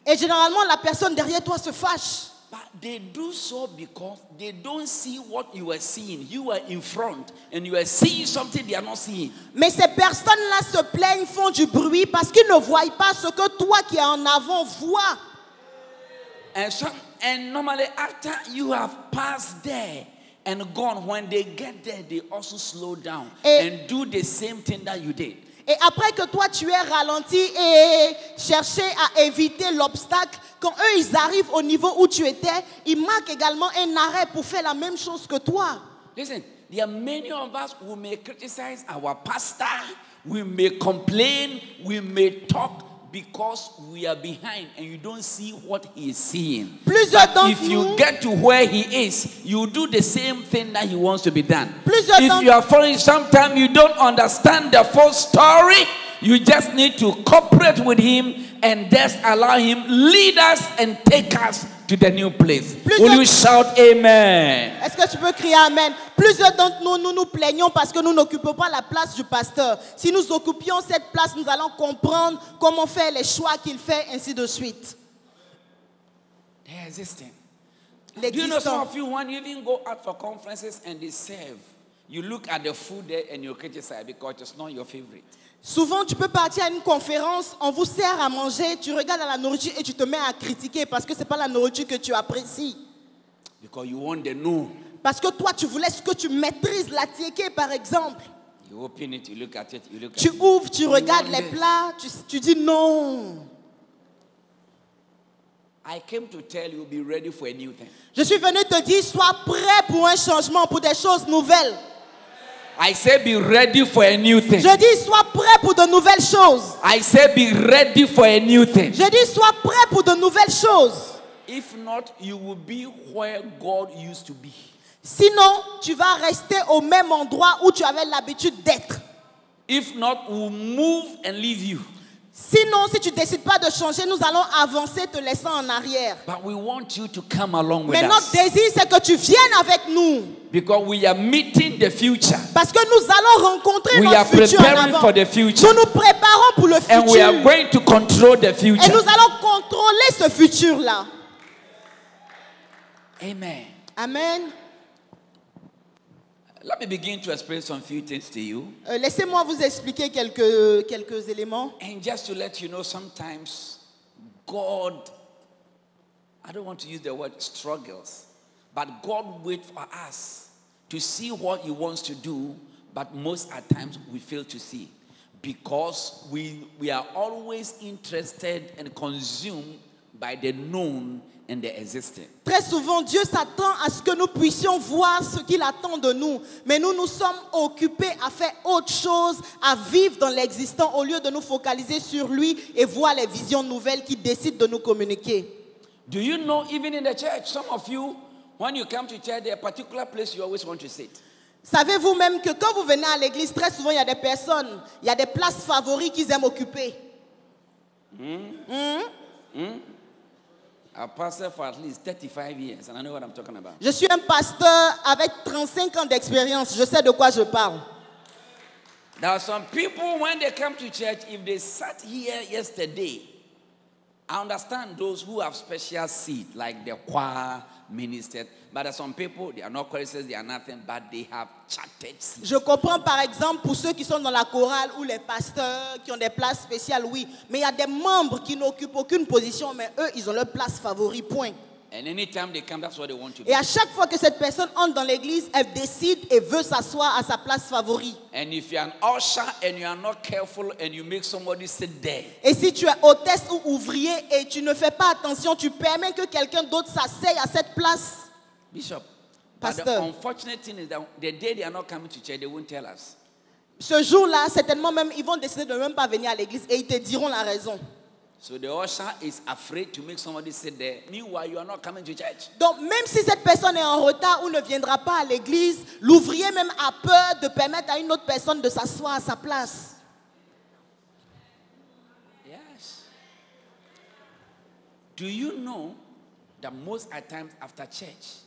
Et généralement, la personne derrière toi se fâche. But they do so because they don't see what you are seeing. You are in front and you are seeing something they are not seeing. Mais ces personnes-là se plaignent, font du bruit parce qu'ils ne voient pas ce que toi qui es en avant vois. And normally after you have passed there and gone, when they get there, they also slow down and do the same thing that you did. Et après que toi tu es ralenti et cherché à éviter l'obstacle, quand eux ils arrivent au niveau où tu étais, ils marquent également un arrêt pour faire la même chose que toi. Listen, there are many of us who may criticize our pastor, we may complain, we may talk because we are behind and you don't see what he is seeing. Plusieurs But if d'entre you nous, get to where he is, you do the same thing that he wants to be done. Plusieurs If d'entre- you are following, sometimes you don't understand the full story. You just need to cooperate with him and just allow him lead us and take us to the new place. Plusieurs- Will you shout amen? est-ce que tu peux crier amen? Plusieurs d'entre nous, nous nous plaignons parce que nous n'occupons pas la place du pasteur. Si nous occupions cette place, nous allons comprendre comment faire les choix qu'il fait, ainsi de suite. They're existing. Do you know some of you, when you even go out for conferences and they serve, you look at the food there and you criticize because it's not your favorite. Souvent, tu peux partir à une conférence, on vous sert à manger, tu regardes à la nourriture et tu te mets à critiquer parce que ce n'est pas la nourriture que tu apprécies. Because you want the no. Parce que toi, tu voulais ce que tu maîtrises, la tiéké par exemple. You open it, you look at it, you look at Tu it. ouvres, tu You regardes want les this. plats, tu dis non. I came to tell you, be ready for a new thing. Je suis venu te dire, sois prêt pour un changement, pour des choses nouvelles. I say, be ready for a new thing. Je dis, sois prêt pour de nouvelles choses. I say, be ready for a new thing. Je dis, sois prêt pour de nouvelles choses. If not, you will be where God used to be. Sinon, tu vas rester au même endroit où tu avais l'habitude d'être. If not, we'll move and leave you. Sinon, si tu ne décides pas de changer, nous allons avancer te laissant en arrière. But we want you to come along with Mais notre us. désir, c'est que tu viennes avec nous. Because we are meeting the future. Parce que nous allons rencontrer We are notre futur en preparing avant. for the future. Nous nous préparons pour le And we are futur. going to control the Et future. nous allons contrôler ce futur-là. Amen. Amen. Let me begin to explain some few things to you. Laissez-moi vous expliquer quelques éléments. And just to let you know, sometimes God, I don't want to use the word struggles, but God waits for us to see what He wants to do, but most at times we fail to see because we are always interested and consumed by the known and the existing. Très souvent, Dieu s'attend à ce que nous puissions voir ce qu'il attend de nous. Mais nous sommes occupés à faire autre chose, à vivre dans l'existant au lieu de nous focaliser sur lui et voir les visions nouvelles qu'il décide de nous communiquer. Do you know, even in the church, some of you, when you come to church, there are a particular place you always want to sit. Savez-vous même que quand vous venez à l'église, très souvent, il y a des personnes, il y a des places favorites qu'ils aiment occuper. I've pastored for at least 35 years, and I know what I'm talking about. Je suis un pasteur avec 35 ans d'expérience. Je sais de quoi je parle. There are some people, when they come to church, if they sat here yesterday, I understand those who have special seat, like the choir, ministers, but there are some people, they are not choristers, they are nothing, but they have charted seats. Je comprends par exemple pour ceux qui sont dans la chorale ou les pasteurs qui ont des places spéciales, oui. Mais il y a des membres qui n'occupent aucune position, mais eux, ils ont leur place favori, point. And anytime they come, that's what they want to do. Et à chaque fois que cette personne entre dans l'église, elle décide et veut s'asseoir à sa place favori. And if you're an usher and you are not careful and you make somebody sit there, Et si tu es hôtesse ou ouvrier et tu ne fais pas attention, tu permets que quelqu'un d'autre s'asseye à cette place. Bishop, but the Pastor. unfortunate thing is that the day they are not coming to church, they won't tell us. Ce jour-là, certainement même, ils vont décider de ne même pas venir à l'église et ils te diront la raison. So the usher is afraid to make somebody sit there. Meanwhile, you are not coming to church. Donc, même si cette personne est en retard ou ne viendra pas à l'église, l'ouvrier même a peur de permettre à une autre personne de s'asseoir à sa place. Yes. Do you know that most at times after church,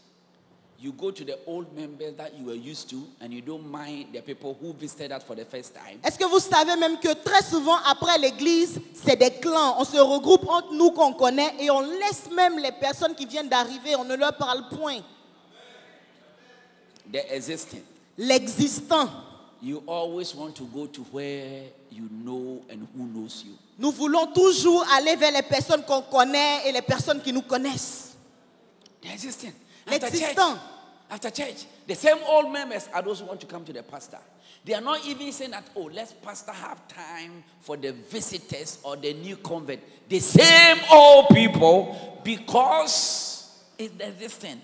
you go to the old members that you were used to and you don't mind the people who visited us for the first time? Est-ce que vous savez même que très souvent après l'église, c'est des clans. On se regroupe entre nous qu'on connaît et on laisse même les personnes qui viennent d'arriver, on ne leur parle point. The existing. L'existant. You always want to go to where you know and who knows you. Nous voulons toujours aller vers les personnes qu'on connaît et les personnes qui nous connaissent. The existing. L'existant. After church, the same old members are those who want to come to the pastor. They are not even saying that, oh, let's pastor have time for the visitors or the new convert. The same old people, because it's the existing.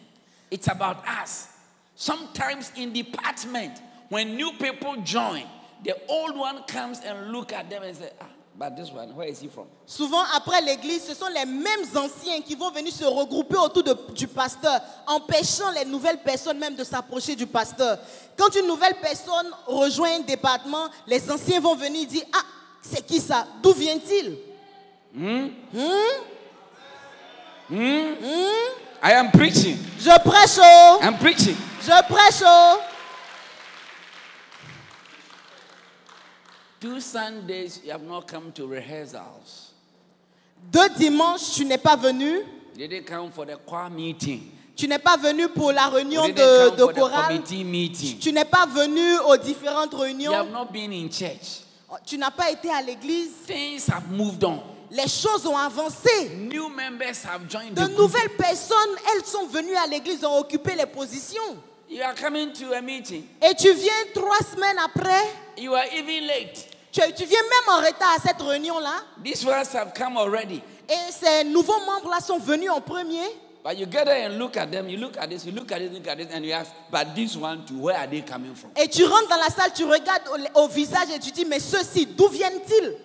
It's about us. Sometimes in department, when new people join, the old one comes and look at them and say, but this one, where is he from? Souvent, après l'église, ce sont les mêmes anciens qui vont venir se regrouper autour du pasteur, empêchant les nouvelles personnes même de s'approcher du pasteur. Quand une nouvelle personne rejoint un département, les anciens vont venir dire, ah, c'est qui ça? D'où vient-il? I am preaching. Je prêche haut. I'm preaching. Je prêche haut. 2 Sundays, you have not come to rehearsals. 2 dimanches, tu n'es pas venu. You didn't come for the choir meeting. Tu n'es pas venu pour la réunion You didn't come de for the chorale. committee meeting. Tu n'es pas venu aux différentes You réunions. have not been in church. Tu n'as pas été à l'église. Things have moved on. Les choses ont avancé. New members have joined De the group. nouvelles personnes, elles sont venues à l'église, ont occupé les positions. You are coming to a meeting. Et tu viens 3 semaines après, You are even late. tu viens même en retard à cette réunion-là. These ones have come already. Et ces nouveaux membres-là sont venus en premier. But you get there and look at them. You look at this, you look at this, look at this, and you ask, but this one too, where are they coming from? Et tu rentres dans la salle, tu regardes au visage et tu dis, mais ceux-ci, d'où viennent-ils?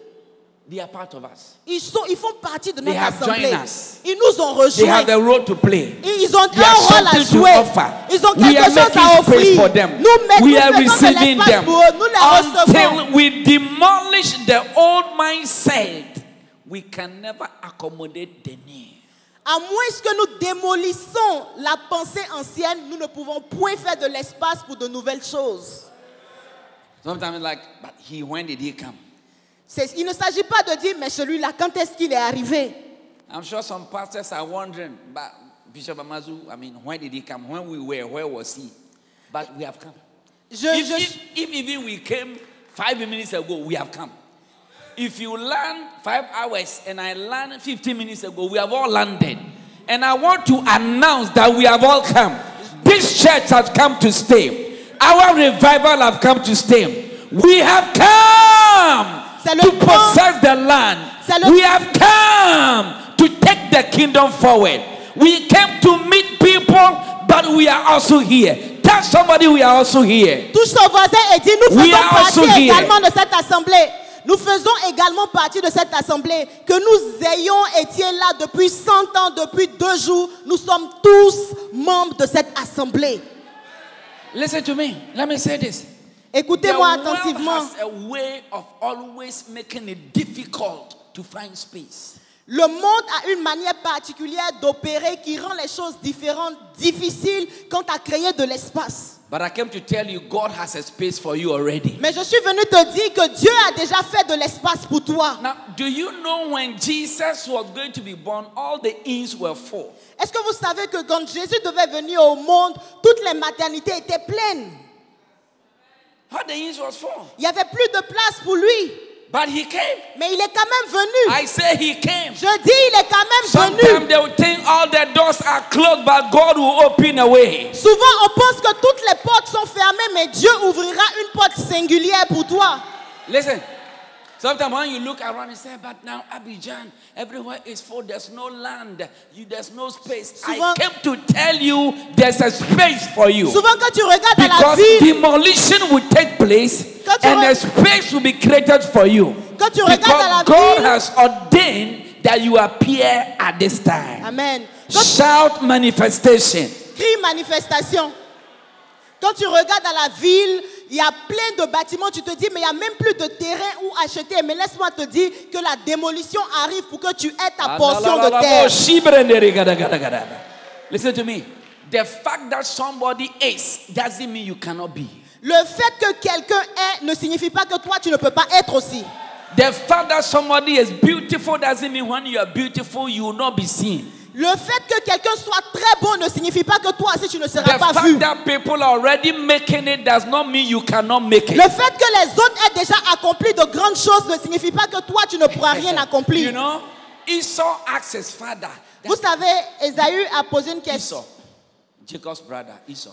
They are part of us. Ils font partie de They notre have assemblée. joined us. Ils nous ont They have rejoints. the role to play. Ils ont They un have rôle à something to jouer. offer. Ils ont We quelque are chose à making space offrir. for them. Nous We are faisons de receiving l'espace them pour eux. Nous les recevons. until we demolish the old mindset. We can never accommodate the new. À moins que nous démolissons la pensée ancienne, nous ne pouvons point faire de l'espace pour de nouvelles choses. Sometimes like, but when did he come? Il ne s'agit pas de dire, mais celui-là, quand est-ce qu'il est arrivé? I'm sure some pastors are wondering, but Bishop Amazu, when did he come? When we were, where was he? But we have come. If even we came 5 minutes ago, we have come. If you land 5 hours and I land 15 minutes ago, we have all landed. And I want to announce that we have all come. This church has come to stay. Our revival has come to stay. We have come to possess the land. We have come to take the kingdom forward. We came to meet people, but we are also here. Tell somebody we are also here. Touche son voisin et dis, nous faisons partie également de cette assemblée. Nous faisons également partie de cette assemblée. Que nous ayons été là depuis 100 ans, depuis 2 jours, nous sommes tous membres de cette assemblée. Listen to me. Let me say this. Écoutez-moi attentivement. The world has a way of always making it difficult to find space. Le monde a une manière particulière d'opérer qui rend les choses différentes, difficiles quant à créer de l'espace. But I came to tell you, God has a space for you already. Mais je suis venu te dire que Dieu a déjà fait de l'espace pour toi. Now, do you know when Jesus was going to be born, all the inns were full? Est-ce que vous savez que quand Jésus devait venir au monde, toutes les maternités étaient pleines? All the inns was full. Il n'y avait plus de place pour lui. But he came. Mais il est quand même venu. I say he came. Je dis, il est quand même venu. Sometimes they will think all the doors are closed, but God will open a way. Souvent, on pense que toutes les portes sont fermées, mais Dieu ouvrira une porte singulière pour toi. Listen. Sometimes when you look around and say, but now Abidjan, everywhere is full, there's no land, there's no space. Souvent, I came to tell you there's a space for you. Souvent quand tu regardes à la Because ville, demolition will take place and a space will be created for you. Quand tu regardes à la Because God ville, has ordained that you appear at this time. Amen. Shout manifestation. Crie manifestation. Quand tu regardes à la ville, il y a plein de bâtiments, tu te dis, mais il n'y a même plus de terrain où acheter. Mais laisse-moi te dire que la démolition arrive pour que tu aies ta portion de terre. Listen to me. The fact that somebody is doesn't mean you cannot be. Le fait que quelqu'un est ne signifie pas que toi, tu ne peux pas être aussi. The fact that somebody is beautiful doesn't mean when you are beautiful, you will not be seen. Le fait que quelqu'un soit très bon ne signifie pas que toi aussi tu ne seras The pas fact vu. that people are already making it does not mean you cannot make it. Le fait que les autres aient déjà accompli de grandes choses ne signifie pas que toi tu ne pourras rien accomplir. You know, Esau asked his father. Vous savez, Ésaü a posé une question. Esau, Jacob's brother, Esau.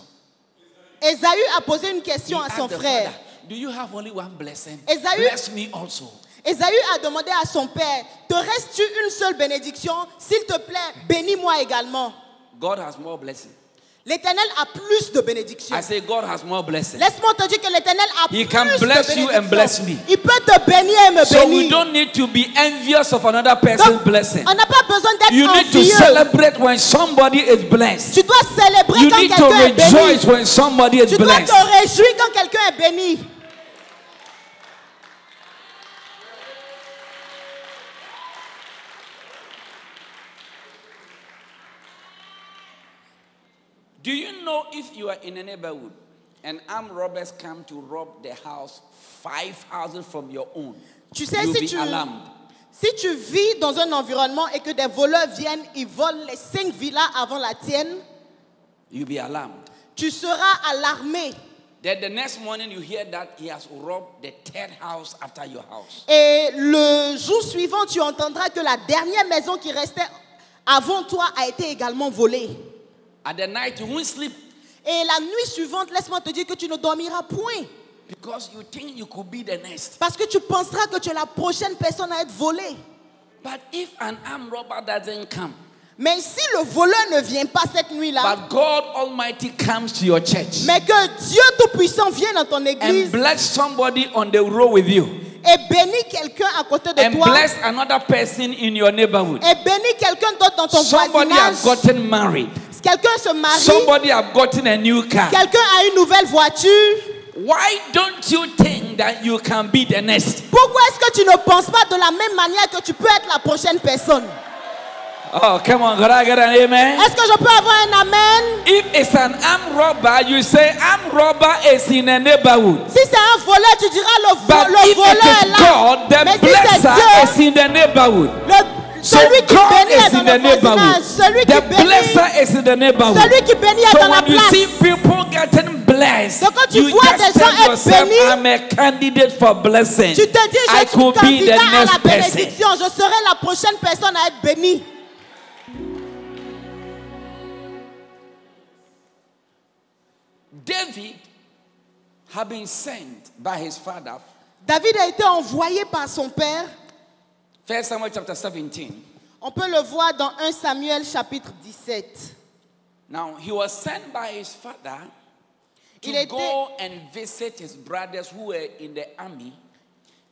Ésaü a posé une question He à son asked the frère. father, do you have only one blessing? Ésaü- Bless me also. Ésaü a demandé à son père, te reste-tu une seule bénédiction? S'il te plaît, bénis-moi également. God has more blessing. L'Éternel a plus de bénédictions. I say God has more blessing. Laisse-moi te dire que l'Éternel a He plus can de bless bénédictions. you and bless me. Il peut te bénir et me So we bénir. don't need to be envious of another person's Donc, blessing. on n'a pas besoin d'être You need to envieux. celebrate when somebody is blessed. Tu dois célébrer You quand need to quelqu'un est béni. rejoice when somebody is Tu dois blessed. te réjouir quand quelqu'un est béni. Do you know if you are in a neighborhood and armed robbers come to rob the house 5 houses from your own, Tu sais, you'll si be tu, alarmed. si tu vis dans un environnement et que des voleurs viennent, ils volent les 5 villas avant la tienne, You'll be alarmed. tu seras alarmé. Then the next morning you hear that he has robbed the 3rd house after your house. Et le jour suivant, tu entendras que la dernière maison qui restait avant toi a été également volée. At the night you won't sleep Et la nuit suivante, laisse-moi te dire que tu ne dormiras point. because you think you could be the next. Parce que tu penseras que tu es la prochaine personne à être volée. But if an armed robber doesn't come, Mais si le voleur ne vient pas cette nuit-là, but God Almighty comes to your church mais que Dieu Tout-Puissant vienne dans ton église and bless somebody on the road with you, et et bénis quelqu'un à côté de and toi, bless another person in your neighborhood. et bénis quelqu'un d'autre dans ton Somebody has voisinage. gotten married. Quelqu'un se marie, Somebody have gotten a new car. quelqu'un a une nouvelle voiture. Why don't you think that you can be the next? Pourquoi est-ce que tu ne penses pas de la même manière que tu peux être la prochaine personne? Oh, come on, could I get an amen? Est-ce que je peux avoir un amen? If it's an armed robber, you say armed robber is in a neighborhood. Si c'est un voleur, tu diras But le if voleur it est is là. God, the Mais si c'est blesser is Dieu, in the neighborhood. So celui qui God bénit est is dans in the le voisinage. neighborhood. Celui qui The bénit, blesser is in the neighborhood. celui qui bénit est So dans la when you place. see people getting blessed, Donc quand tu you vois just des gens tell être yourself, bénis, I'm a candidate for blessing. Tu te dis, I je suis could be candidat the à la next person. bénédiction. Je serai la prochaine personne à être bénie. David had been sent by his father. David a été envoyé par son père. 1 Samuel chapter 17. On peut le voir dans 1 Samuel chapitre 17. Now, he was sent by his father to Il était- go and visit his brothers who were in the army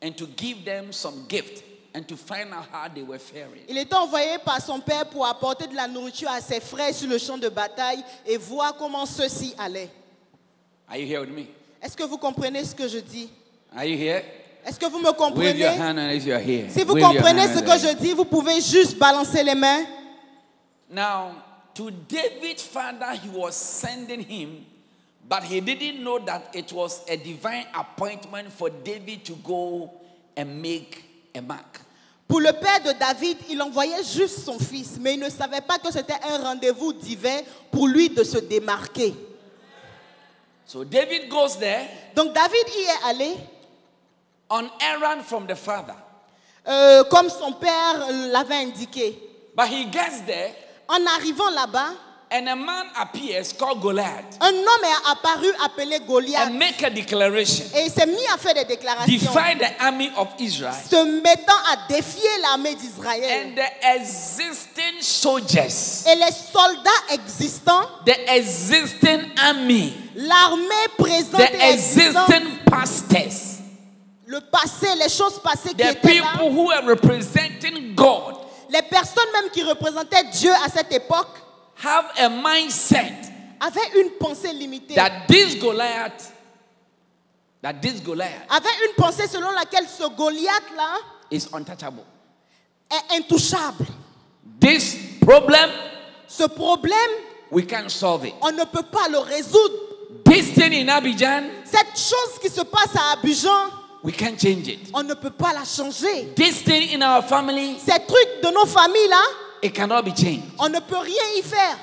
and to give them some gift and to find out how they were faring. Il était envoyé par son père pour apporter de la nourriture à ses frères sur le champ de bataille et voir comment ceux-ci allaient. Are you here with me? Est-ce que vous comprenez ce que je dis? Are you here? Est-ce que vous me Wave comprenez? your hand if you're here. Si vous Wave your comprenez hand ce and que then- je dis, vous pouvez juste balancer les mains. Now, to David's father, he was sending him, but he didn't know that it was a divine appointment for David to go and make a mark. Pour le père de David, il envoyait juste son fils, mais il ne savait pas que c'était un rendez-vous divin pour lui de se démarquer. So David goes there Donc David y est allé, on errand from the father. comme son père l'avait indiqué. But he gets there, En arrivant là-bas, and a man appears called Goliath un homme est apparu appelé Goliath and make a declaration. et il s'est mis à faire des déclarations, Defy the army of Israel se mettant à défier l'armée d'Israël. and the existing soldiers, Et les soldats existants, the existing army, l'armée présente the et existante, existing pastors, le passé, les choses passées qui the étaient là, people who are representing God les personnes même qui représentaient Dieu à cette époque have a mindset avaient une pensée limitée. that this Goliath Avaient une pensée selon laquelle ce Goliath-là is untouchable. est intouchable. This problem, Ce problème, we can't solve it. on ne peut pas le résoudre. This thing in Abidjan, Cette chose qui se passe à Abidjan, we can't change it. on ne peut pas la changer. This thing in our family, Ces trucs de nos familles-là, it cannot be changed. on ne peut rien y faire.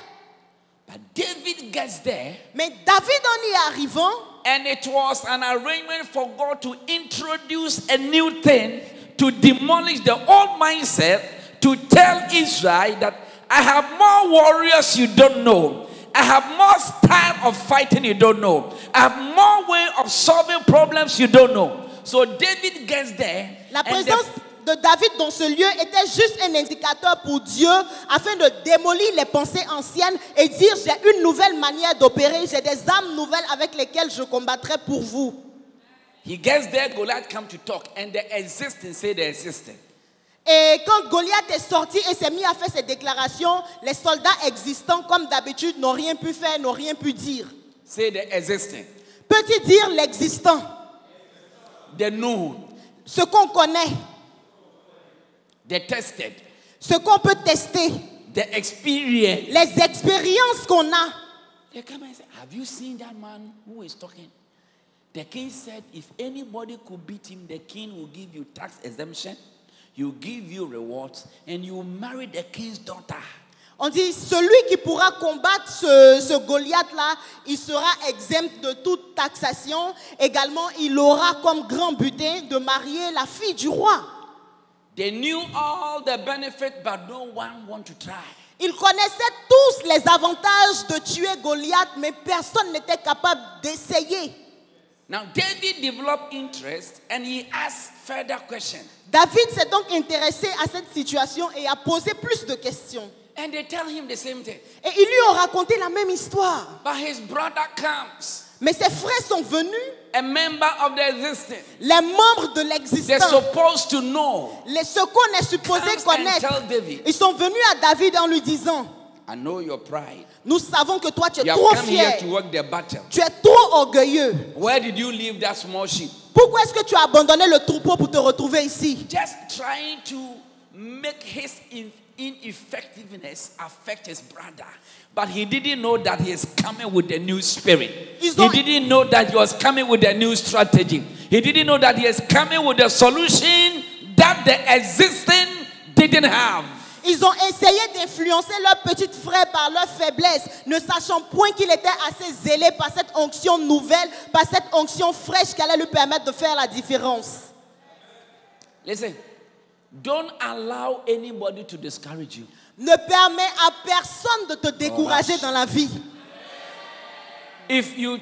But David gets there, Mais David, en y arrivant, and it was an arrangement for God to introduce a new thing, to demolish the old mindset, to tell Israel that I have more warriors you don't know. I have more style of fighting you don't know. I have more way of solving problems you don't know. So David gets there, la and présence de David dans ce lieu était juste un indicateur pour Dieu afin de démolir les pensées anciennes et dire j'ai une nouvelle manière d'opérer, j'ai des armes nouvelles avec lesquelles je combattrai pour vous. he gets there, Goliath come to talk, and the existing say the existing. Et quand Goliath est sorti et s'est mis à faire ses déclarations, les soldats existants, comme d'habitude, n'ont rien pu faire, n'ont rien pu dire. Say the existing. Peux-tu dire l'existant, The known, ce qu'on connaît, the tested, ce qu'on peut tester, the experience. les expériences qu'on a? They come and say, have you seen that man who is talking? The king said, if anybody could beat him, the king will give you tax exemption, he will give you rewards, and you will marry the king's daughter. On dit, celui qui pourra combattre ce Goliath-là, il sera exempt de toute taxation. Également, il aura comme grand butin de marier la fille du roi. They knew all the benefits, but no one want to try. Ils connaissaient tous les avantages de tuer Goliath, mais personne n'était capable d'essayer. Now, David developed interest, and he asked further questions. David s'est donc intéressé à cette situation et a posé plus de questions. And they tell him the same thing. Et ils lui ont raconté la même histoire. But his brother comes. Mais ses frères sont venus a member of the existence. Les membres de They're l'existence, supposed to know. ce qu'on est supposé Comes and connaître, tell David, ils sont venus à David en lui disant, I know your pride. nous savons que toi tu es You have trop come here fier, to work the battle. tu es trop orgueilleux. Where did you leave that small sheep? Pourquoi est-ce que tu as abandonné le troupeau pour te retrouver ici? Just trying to make his ineffectiveness affect his brother. But he didn't know that he is coming with a new spirit. He didn't know that he was coming with a new strategy. He didn't know that he is coming with a solution that the existing didn't have. Ils ont essayé d'influencer leur petit frère par leur faiblesse, ne sachant point qu'il était assez zélé par cette onction nouvelle, par cette onction fraîche qui allait lui permettre de faire la différence. Listen, don't allow anybody to discourage you. Ne permets à personne de te décourager dans la vie. If you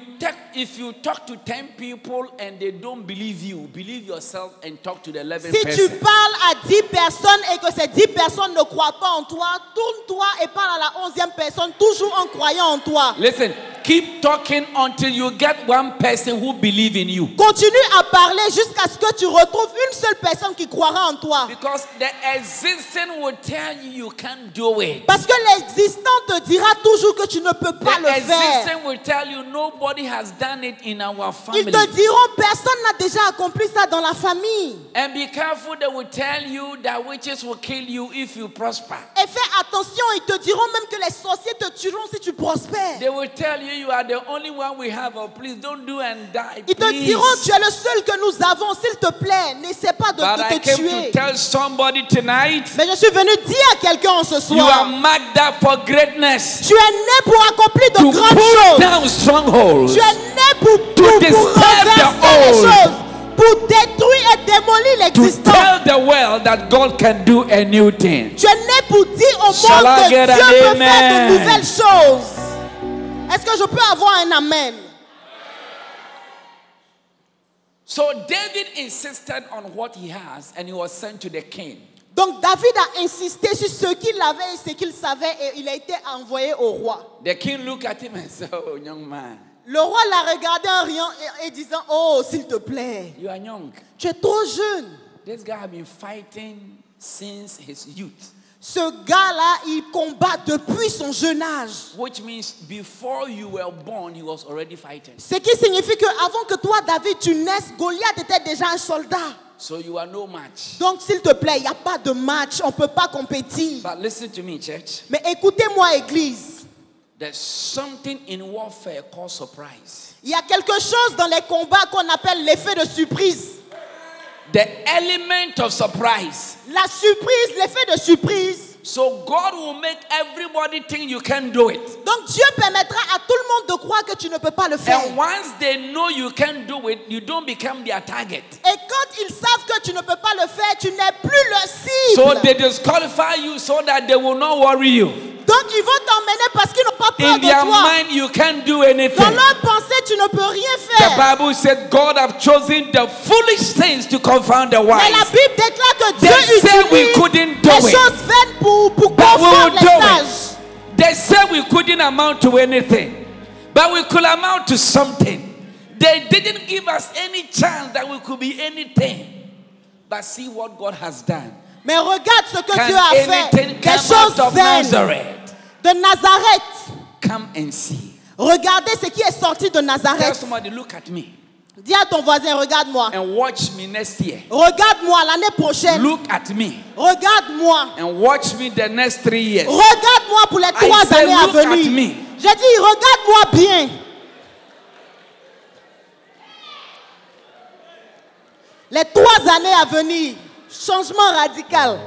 talk to 10 people and they don't believe you, believe yourself and talk to the 11th Si person. tu parles à 10 personnes et que ces 10 personnes ne croient pas en toi, tourne-toi et parle à la 11e personne, toujours en croyant en toi. Listen, keep talking until you get one person who believes in you. Continue à parler jusqu'à ce que tu retrouves une seule personne qui croira en toi. Because the existing will tell you you can't do it. Parce que l'existant te dira toujours que tu ne peux pas The le faire. existing will tell you nobody has done it in our Ils family. te diront personne n'a déjà accompli ça dans la famille. And be careful, they will tell you that witches will kill you if you prosper. Et fais attention, ils te diront même que les sorciers te tueront si tu prospères. They will tell you are the only one we have. Oh, please don't do and die. Ils te Please. diront tu es le seul que nous avons, s'il te plaît, n'essaie pas de But I te came tuer. to tell somebody tonight, Mais je suis venu dire à quelqu'un ce you are soir, marked up for greatness. tu es né pour accomplir de To grandes pull choses. down strongholds. Tu es né pour disturb renverser the les old. choses, pour détruire et démolir To l'existant. tell the world that God can do a new thing. Tu es né pour dire au Shall monde I que get Dieu an peut amen? faire de nouvelles choses. Est-ce que je peux avoir un amen? So David insisted on what he has and he was sent to the king. Donc David a insisté sur ce qu'il avait et ce qu'il savait et il a été envoyé au roi. The king looked at him and said, oh, young man, Le roi l'a regardé en riant et disant, oh, s'il te plaît, you are young. tu es trop jeune. This guy has been fighting since his youth. Ce gars-là, il combat depuis son jeune âge. Which means before you were born, he was already fighting. Ce qui signifie qu'avant que toi, David, tu naisses, Goliath était déjà un soldat. So you are no match. Donc, s'il te plaît, il n'y a pas de match, on ne peut pas compétir. But listen to me, church. Mais écoutez-moi, Église. There's something in warfare called surprise. Il y a quelque chose dans les combats qu'on appelle l'effet de surprise. The element of surprise. La surprise, l'effet de surprise. So God will make everybody think you can't do it. Donc Dieu permettra à tout le monde de croire que tu ne peux pas le faire. And once they know you can't do it, you don't become their target. Et quand ils savent que tu ne peux pas le faire, tu n'es plus leur cible. So they disqualify you so that they will not worry you. Donc ils vont t'emmener parce qu'ils n'ont pas peur In de their toi. mind, you can't do anything. Dans leur pensée, tu ne peux rien The faire. Bible said God have chosen the foolish things to confound the Mais la wise. Bible déclare que They Dieu said we utilise couldn't do les it. choses vaines pour But we confondre will les do sages. it. They said we couldn't amount to anything, but we could amount to something. They didn't give us any chance that we could be anything. But see what God has done. Mais regarde ce que Can Dieu a fait. anything Des come choses out of vaines Nazareth? de Nazareth. Come and see. Regardez ce qui est sorti de Tell Nazareth. somebody, look at me Dis à ton voisin, regarde-moi. and watch me next year. Regarde-moi l'année prochaine. Look at me Regarde-moi. and watch me the next 3 years. Regarde-moi pour les 3 say, années à look at venir. me. J'ai dit, regarde-moi bien. Les 3 années à venir. Changement radical.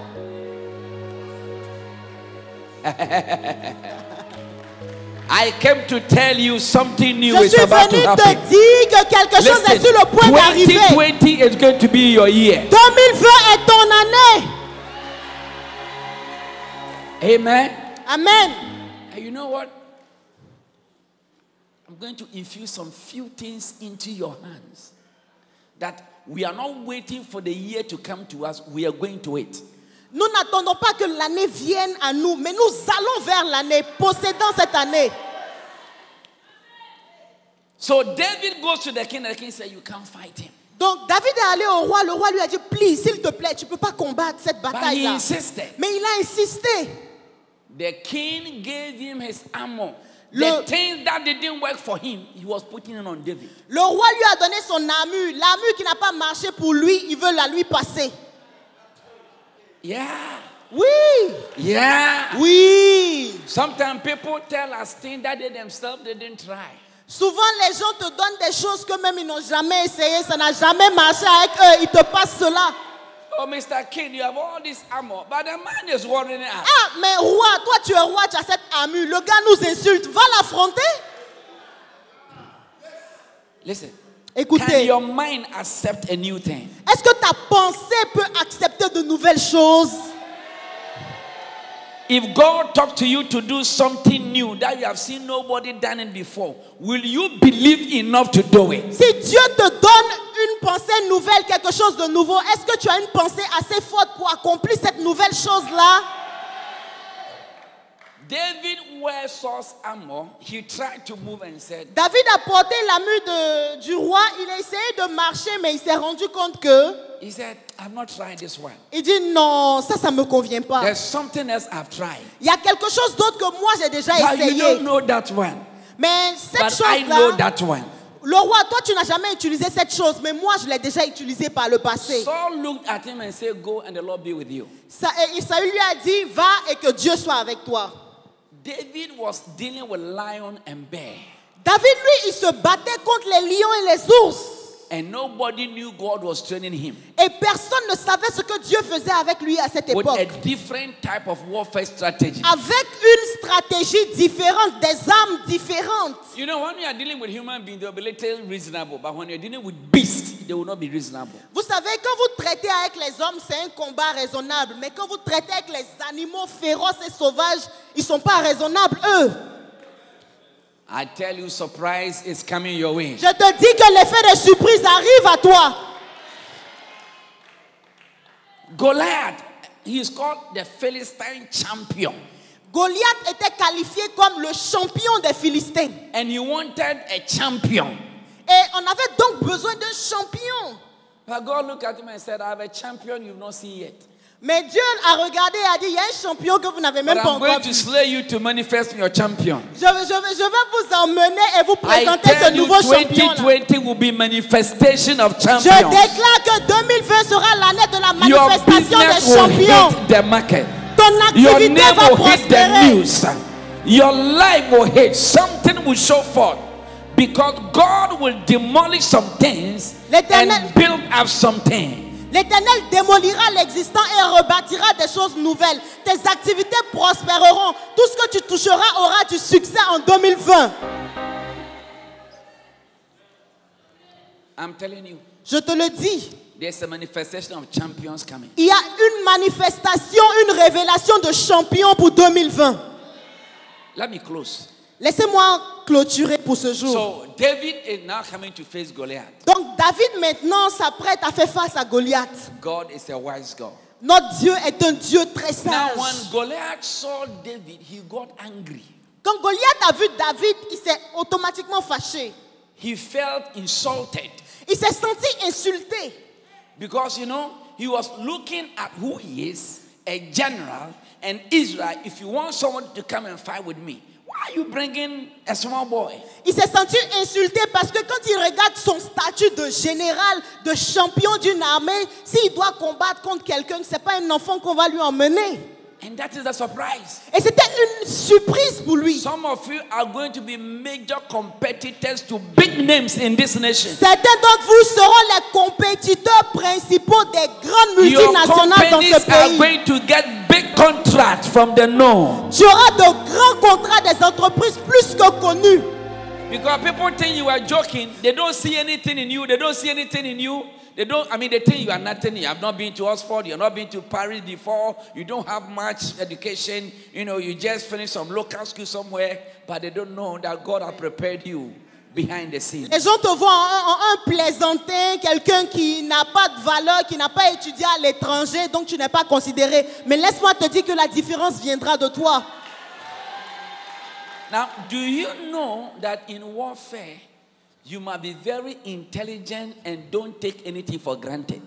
I came to tell you something new Je is suis about to venu te happen. dire que quelque chose est sur le point d'arriver. 2020 is going to be your year. 2020 est ton année. Amen. Amen. And you know what? I'm going to infuse some few things into your hands that we are not waiting for the year to come to us. We are going to it. Nous n'attendons pas que l'année vienne à nous, mais nous allons vers l'année, possédant cette année. So David goes to the king, and the king said, you can't fight him. Donc David est allé au roi. Le roi lui a dit, please, s'il te plaît, tu ne peux pas combattre cette But he bataille-là. insisted. Mais il a insisté. The king gave him his armor. Le- The things that didn't work for him, he was putting it on David. Le roi lui a donné son armure. L'armure qui n'a pas marché pour lui, il veut la lui passer. Yeah. Oui, Yeah. oui. Sometimes people tell us things that they themselves didn't try. Souvent, les gens te donnent des choses que même ils n'ont jamais essayé. Ça n'a jamais marché avec eux. Ils te passent cela. Oh, Mr. King, you have all this armor, but the man is warring us. Ah, mais roi, toi tu es roi, tu as cette armure. Le gars nous insulte. Va l'affronter. Listen. Can Écoutez, your mind accept a new thing? est-ce que ta pensée peut accepter de nouvelles choses? If God talked to you to do something new that you have seen nobody done it before, will you believe enough to do it? Si Dieu te donne une pensée nouvelle, quelque chose de nouveau, est-ce que tu as une pensée assez forte pour accomplir cette nouvelle chose-là? David wears Saul's armor. He tried to move and said, David a porté l'armure du roi. Il a essayé de marcher, mais il s'est rendu compte que... he said, I've not tried this one. Il dit non, ça me convient pas. There's something else I've tried. Il y a quelque chose d'autre que moi j'ai déjà But you essayé. don't know that one. Mais cette But I know chose-là, that one. le roi, toi tu n'as jamais utilisé cette chose, mais moi je l'ai déjà utilisée par le passé. Saul looked at him and said, go and the Lord be with you. Saül lui a dit, va et que Dieu soit avec toi. David was dealing with lion and bear. David, lui, il se battait contre les lions et les ours. And nobody knew God was training him Et personne ne savait ce que Dieu faisait avec lui à cette with époque. a different type of warfare strategy. Avec une stratégie différente, des armes différentes. You know, when you are dealing with human beings, they'll be a little reasonable. But when you're dealing with beasts, they will not be reasonable. Vous savez, quand vous traitez avec les hommes, c'est un combat raisonnable. Mais quand vous traitez avec les animaux féroces et sauvages, ils ne sont pas raisonnables, eux. I tell you, surprise is coming your way. Je te dis que l'effet de surprise arrive à toi. Goliath, he is called the Philistine champion. Goliath était qualifié comme le champion des Philistins. And he wanted a champion. Et on avait donc besoin d'un champion. But God looked at him and said, I have a champion you've not seen yet. Mais Dieu a regardé et a dit, il y a un champion que vous n'avez But même pas I'm going encore to vu. slay you to manifest your champion. Je vais vous emmener et vous I présenter ce tell you, nouveau champion-là. 2020 will be manifestation of Je champions. déclare que 2020 sera l'année de la Your manifestation business des will champions. hit the market. Ton Your activité name va will hit the prospérer. news. Your life will hit. Something will show forth. Because God will demolish some things L'Éternel- and build up something. L'Éternel démolira l'existant et rebâtira des choses nouvelles. Tes activités prospéreront. Tout ce que tu toucheras aura du succès en 2020. I'm telling you, Je te le dis. there's a manifestation of champions coming. Il y a une manifestation, une révélation de champion pour 2020. Let me close. Laissez-moi clôturer pour ce jour. So David is now coming to face Goliath. Donc David maintenant s'apprête à faire face à Goliath. God is a wise God. Notre Dieu est un Dieu très Now sage. when Goliath saw David, he got angry. Quand Goliath a vu David, il s'est automatiquement fâché. He felt insulted. Il s'est senti insulté. Because, you know, he was looking at who he is, a general, and Israel. If you want someone to come and fight with me, why are you bringing a small boy? Il s'est senti insulté parce que quand il regarde son statut de général, de champion d'une armée, s'il doit combattre contre quelqu'un, ce n'est pas un enfant qu'on va lui emmener. And that is a surprise. Et c'était une surprise pour lui. Some of you are going to be major competitors to big names in this nation. Certains d'entre vous seront les compétiteurs principaux des grandes Your multinationales dans ce companies are pays. going to get big contracts from the north. Tu auras de grands contrats des entreprises plus que connues. Because people think you are joking. They don't see anything in you. They don't see anything in you. They think you are nothing. You have not been to Oxford. You have not been to Paris before. You don't have much education. You know, you just finished some local school somewhere. But they don't know that God has prepared you behind the scenes. Les gens te voient en un plaisantin, quelqu'un qui n'a pas de valeur, qui n'a pas étudié à l'étranger, donc tu n'es pas considéré. Mais laisse-moi te dire que la différence viendra de toi. Now, do you know that in warfare, You must be very intelligent and don't take anything for granted.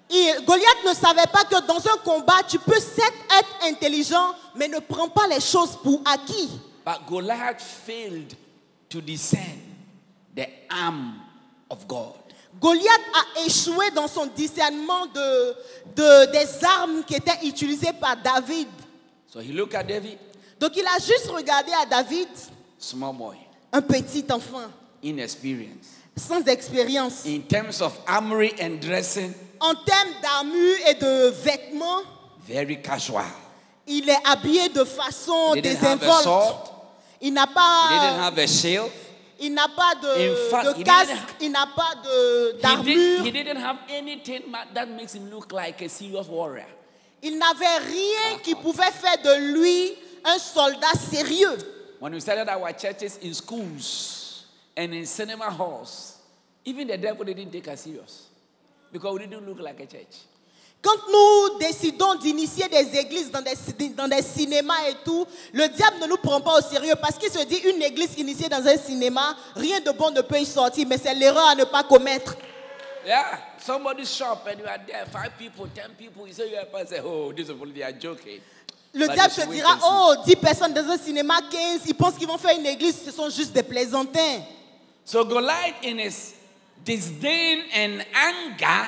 Et Goliath ne savait pas que dans un combat, tu peux certes être intelligent, mais ne prends pas les choses pour acquis. But Goliath failed to discern the arm of God. Goliath a échoué dans son discernement des armes qui étaient utilisées par David. So he looked at David, Donc il a juste regardé à David, small boy, un petit enfant, inexperienced. sans expérience. In terms of armory and dressing, En termes d'armure et de vêtements, very casual. il est habillé de façon He didn't have a désinvolte. sword. Il n'a He didn't pas, have a shield. il n'a pas In fact, de he casque, didn't- il n'a pas He d'armure. didn't have anything that makes him look like a serious warrior. Il n'avait rien qui pouvait faire de lui un soldat sérieux. When we started our churches in schools and in cinema halls, even the devil didn't take us serious because we didn't look like a church. Quand nous décidons d'initier des églises dans des cinémas et tout, le diable ne nous prend pas au sérieux parce qu'il se dit une église initiée dans un cinéma, rien de bon ne peut y sortir, mais c'est l'erreur à ne pas commettre. Yeah, somebody's shop and you are there, 5 people, 10 people, you say you are say, oh, these people they are joking. Le But diable you se wait dira, and see. oh, 10 personnes dans un cinéma, 15, ils pensent qu'ils vont faire une église, ce sont juste des plaisantins. So Goliath in his disdain and anger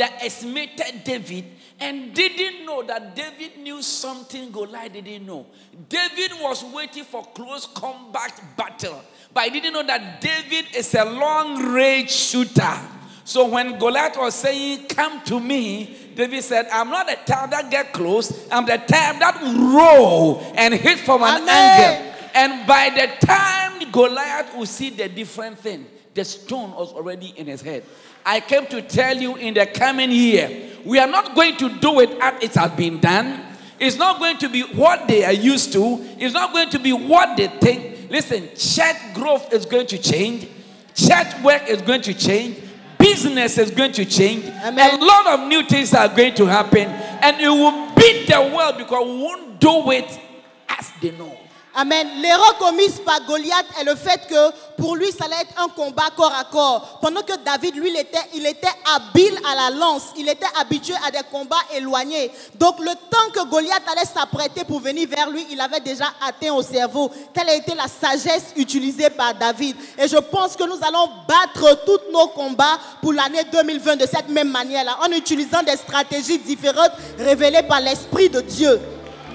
underestimated David and didn't know that David knew something Goliath didn't know. David was waiting for close combat battle, but he didn't know that David is a long-range shooter. So when Goliath was saying, come to me, David said, I'm not the type that get close, I'm the type that roll and hit from an Amen. angle. And by the time Goliath would see the different thing, the stone was already in his head. I came to tell you in the coming year, we are not going to do it as it has been done. It's not going to be what they are used to. It's not going to be what they think. Listen, church growth is going to change. Church work is going to change. Business is going to change. Amen. A lot of new things are going to happen. And it will beat the world because we won't do it as they know. Amen. L'erreur commise par Goliath est le fait que pour lui, ça allait être un combat corps à corps. Pendant que David, lui, il était habile à la lance. Il était habitué à des combats éloignés. Donc, le temps que Goliath allait s'apprêter pour venir vers lui, il avait déjà atteint au cerveau. Telle a été la sagesse utilisée par David. Et je pense que nous allons battre tous nos combats pour l'année 2020 de cette même manière-là, en utilisant des stratégies différentes révélées par l'Esprit de Dieu.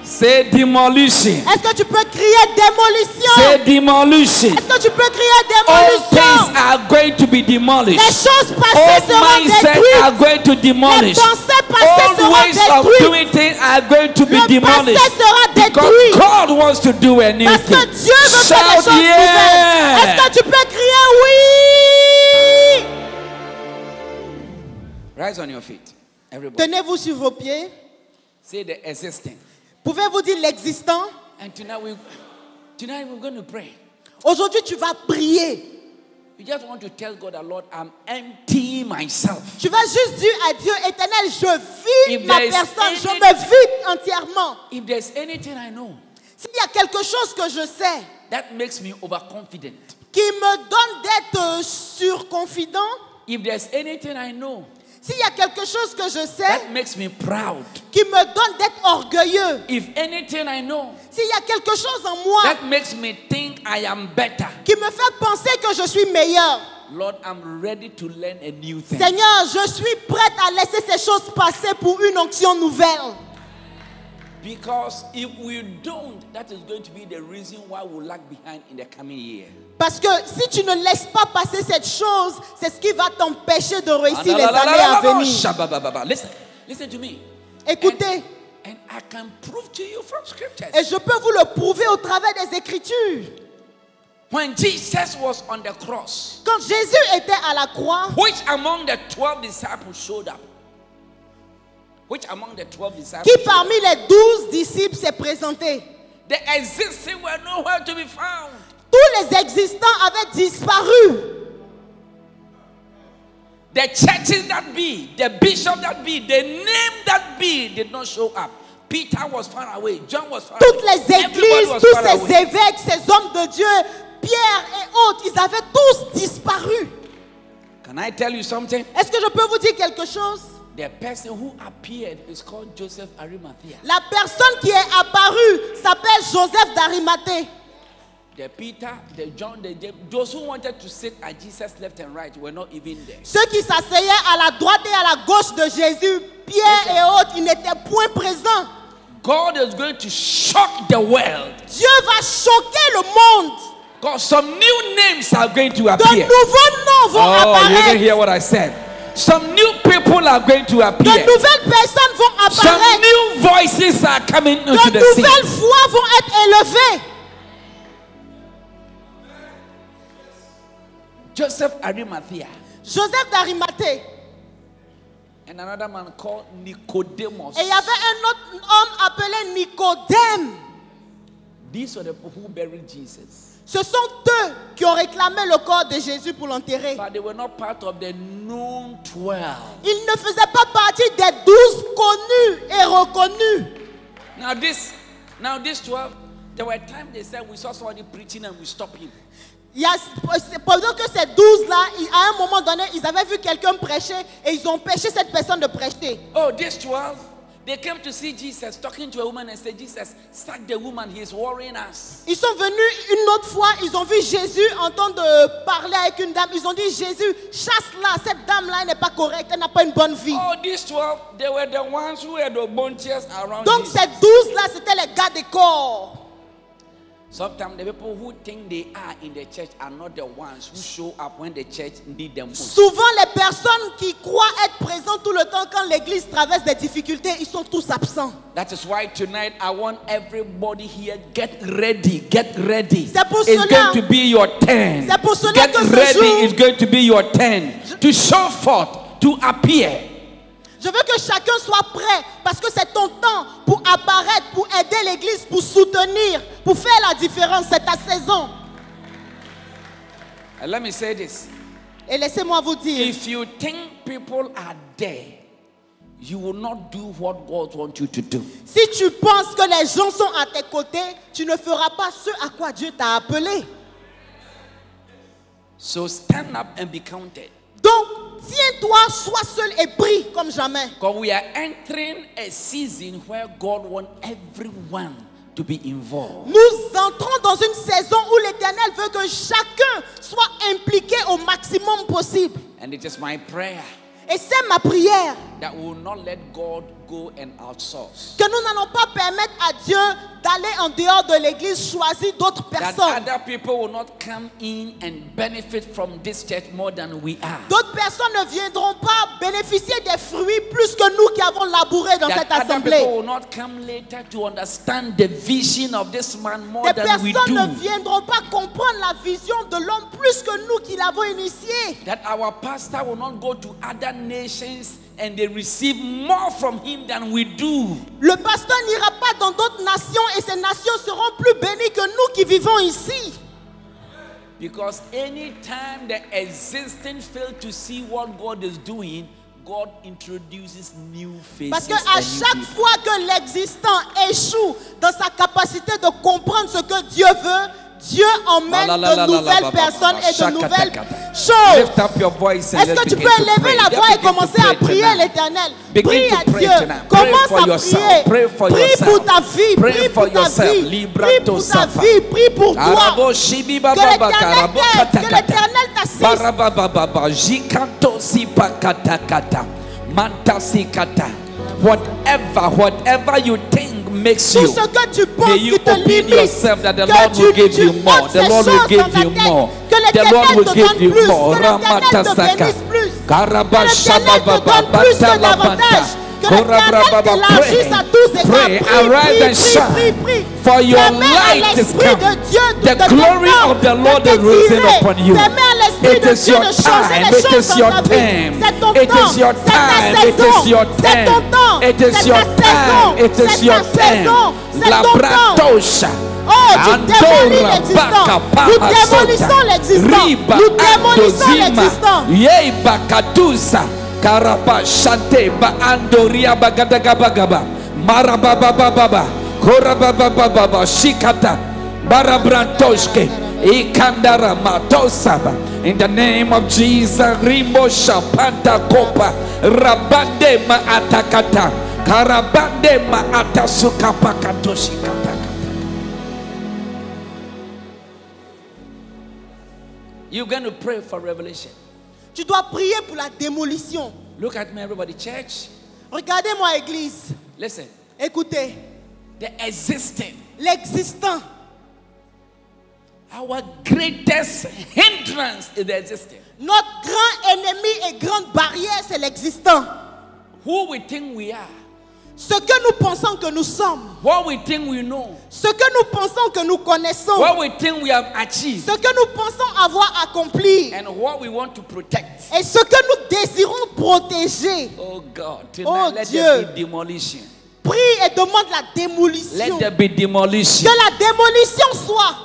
Say demolition. Est-ce que tu peux crier démolition? Say demolition. Est-ce que tu peux crier All démolition? things are going to be demolished. Les choses All passées seront mindsets détruites. are going to Les demolish. pensées passées All seront ways of détruites. doing things are going to be Le passé demolished. sera Because détruit. God wants to do a new Parce que thing. Dieu veut faire des Shout choses nouvelles. Est-ce yeah. que tu peux crier oui? Rise on your feet. Everybody. Tenez-vous sur vos pieds. Say the existing. Pouvez-vous dire l'existant? And tonight we're going to pray. Aujourd'hui, tu vas prier. You just want to tell God, that, Lord, I'm emptying myself. Tu vas juste dire à Dieu, Éternel, je vide If ma there is personne. Je any- me vide entièrement. If there's anything I know S'il y a quelque chose que je sais that makes me overconfident, qui me donne d'être surconfident, if there's anything I know s'il y a quelque chose que je sais that makes me proud, qui me donne d'être orgueilleux, if anything I know s'il y a quelque chose en moi that makes me think I am better, qui me fait penser que je suis meilleur, Lord, I'm ready to learn a new thing. Seigneur, je suis prête à laisser ces choses passer pour une onction nouvelle. Because if we don't, that is going to be the reason why we lag behind in the coming year. Parce que si tu ne laisses pas passer cette chose, c'est ce qui va t'empêcher de réussir les années à venir. Listen to me. Écoutez, And I can prove to you from scriptures. et je peux vous le prouver au travers des Écritures. When Jesus was on the cross, Quand Jésus était à la croix, which among the 12 disciples showed up? Which among the 12 disciples? qui parmi les 12 disciples s'est présenté? The existing were nowhere to be found. Tous les existants avaient disparu. The churches that be, the bishop that be, the name that be did not show up. Peter was far away. John was far Toutes away. les Everybody églises, was tous far ces away. évêques, ces hommes de Dieu, Pierre et autres, ils avaient tous disparu. Can I tell you something? Est-ce que je peux vous dire quelque chose? The person who appeared is called Joseph Arimathea. La personne qui est apparue s'appelle Joseph d'Arimathée. The Peter, the John, the James, those who wanted to sit at Jesus' left and right were not even there. Ceux qui s'asseyaient à la droite et à la gauche de Jésus, Pierre et autres, ils n'étaient point présents. God is going to shock the world. Dieu va choquer le monde. Because some new names are going to De appear. nouveaux noms vont Oh, you didn't apparaître. hear what I said. Some new people are going to De appear. nouvelles personnes vont Some apparaître. new voices are coming into De the nouvelles scene. voix vont être élevées. Joseph Arimathea Joseph d'Arimathée. and another man called Nicodemus. Et il y avait un autre homme appelé Nicodème. These are the people who buried Jesus. Ce sont eux qui ont réclamé le corps de Jésus pour l'enterrer. But they were not part of the known 12. Ils ne faisaient pas partie des 12 connus et reconnus. Now this 12, there were times they said we saw somebody preaching and we stopped him. Pendant que ces 12-là, à un moment donné, ils avaient vu quelqu'un prêcher et ils ont empêché cette personne de prêcher. Oh, this 12, they came to see Jesus talking to a woman and said, Jesus, sack the woman, he's worrying us. Ils sont venus une autre fois, ils ont vu Jésus en train de parler avec une dame. Ils ont dit, Jésus, chasse-la, cette dame-là n'est pas correcte, elle n'a pas une bonne vie. Oh, these 12, they were the ones who had the bunches around Donc Jesus. ces 12-là, c'était les gars des corps. Sometimes the people who think they are in the church are not the ones who show up when the church need them most. Souvent, les personnes qui croient être présentes tout le temps quand l'église traverse des difficultés, ils sont tous absents. That is why tonight I want everybody here, get ready, get ready. C'est pour It's cela- going to be your turn. C'est pour cela Get que ce ready, jour- it's going to be your turn to show forth, to appear. Je veux que chacun soit prêt parce que c'est ton temps pour apparaître, pour aider l'église, pour soutenir, pour faire la différence. C'est ta saison. And let me say this. Et laissez-moi vous dire, If you think people are there, you will not do what God wants you to do. si tu penses que les gens sont à tes côtés, tu ne feras pas ce à quoi Dieu t'a appelé. So stand up and be counted. Donc, tiens-toi, sois seul et prie comme jamais. Because we are entering a season where God wants everyone to be involved. Nous entrons dans une saison où l'Éternel veut que chacun soit impliqué au maximum possible. And it is my prayer Et c'est ma prière that we will not let God go and outsource. que nous n'allons pas permettre à Dieu d'aller en dehors de l'église choisir d'autres That personnes. other people will not come in and benefit from this church more than we are. D'autres personnes ne viendront pas bénéficier des fruits plus que nous qui avons labouré dans cette That other assemblée. people will not come later to understand the vision of this man more Des than we personnes ne do. viendront pas comprendre la vision de l'homme plus que nous qui l'avons initié. That our pastor will not go to other nations and they receive more from him than we do. Le pasteur n'ira pas dans d'autres nations et ces nations seront plus bénies que nous qui vivons ici. Because anytime the existing fail to see what God is doing, God introduces new faces. Parce qu'à and new chaque people. fois que l'existant échoue dans sa capacité de comprendre ce que Dieu veut, Dieu emmène de nouvelles personnes et de nouvelles choses. Lift up your voice and Est-ce let's que tu begin peux to élever pray. la Let's voix et begin to commencer pray à prier tonight. l'Éternel? Begin Prie to à pray Dieu. tonight. Pray Commence for à yourself. prier. Pray for Prie yourself. pour ta vie. Pray Prie for pour ta yourself. vie. Libra Prie pour ta Tosafa. vie. Prie pour toi. Arabo shibi Que baba baka, l'Éternel rabo t'aide. kata Que kata. l'Éternel t'assiste. Barababa jikanto sipa kata kata. Manta sikata. Whatever you think makes Tout you. ce que tu May penses you qui te open limite, yourself that the que Lord will give tu you more. ôtes The ces Lord will choses give dans ta you tête. more. Que The l'Éternel Lord will te give donne you plus. more. Que l'Éternel te Ramatasaka. bénisse plus. Karaba Que l'Éternel te shababa donne plus de l'avantage. Que l'Éternel t'élargisse à tous égards. Pray, arise and shine. Prie. For your Permets à light is l'Esprit come. de Dieu The de glory t'entendre, of the Lord de is risen t'attirer. upon you. Permets à l'Esprit It de is Dieu your de changer time. les It choses is dans your ta vie. time. C'est ton It temps. is your C'est ta time. It saison. is your C'est ton time. temps. It is C'est your ta saison. time. It is C'est your ta saison. time. C'est La ton temps. bratosha. Oh, tu démolis l'existant. Nous démolissons l'existant. Nous démolissons l'existant. Yei bakatusa. Karaba shante ba andoria bagadagabagaba. Marababababa. Korababababa shikata. Barabrantoshke. Ikandara matosaba. In the name of Jesus, Rimbo Shapanta Kopa, Rabande ma atakata, Karabande ma atasuka pakatoshi kataka. You're going to pray for revelation. Tu dois prier pour la démolition. Look at me, everybody, church. Regardez-moi, église. Listen, Écoutez, the existing, l'existant. our greatest hindrance is the existing. Notre grand ennemi et grande barrière, c'est l'existant. Who we think we are, Ce que nous pensons que nous sommes. what we think we know, Ce que nous pensons que nous connaissons. what we think we have achieved, Ce que nous pensons avoir accompli. and what we want to protect. Et ce que nous désirons protéger. Oh God, tonight Oh let Dieu. there be demolition. Prie et demande la démolition. Let there be demolition. Que la démolition soit.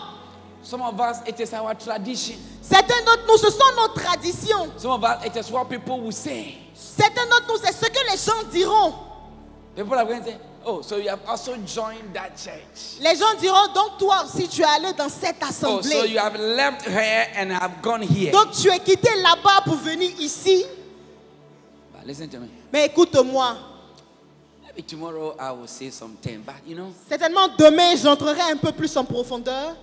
Some of us, it is our tradition. Certains d'entre nous, ce sont nos traditions. Some of us, it is what people will say. Certains d'entre nous, c'est ce que les gens diront. People are going to say, oh, so you have also joined that church. Les gens diront, donc toi aussi tu es allé dans cette Oh, assemblée. so you have left here and have gone here. Donc tu es quitté là-bas pour venir ici. But listen to me. Mais écoute-moi. Maybe tomorrow I will say something, but you know, Certainement demain, j'entrerai un peu plus en profondeur.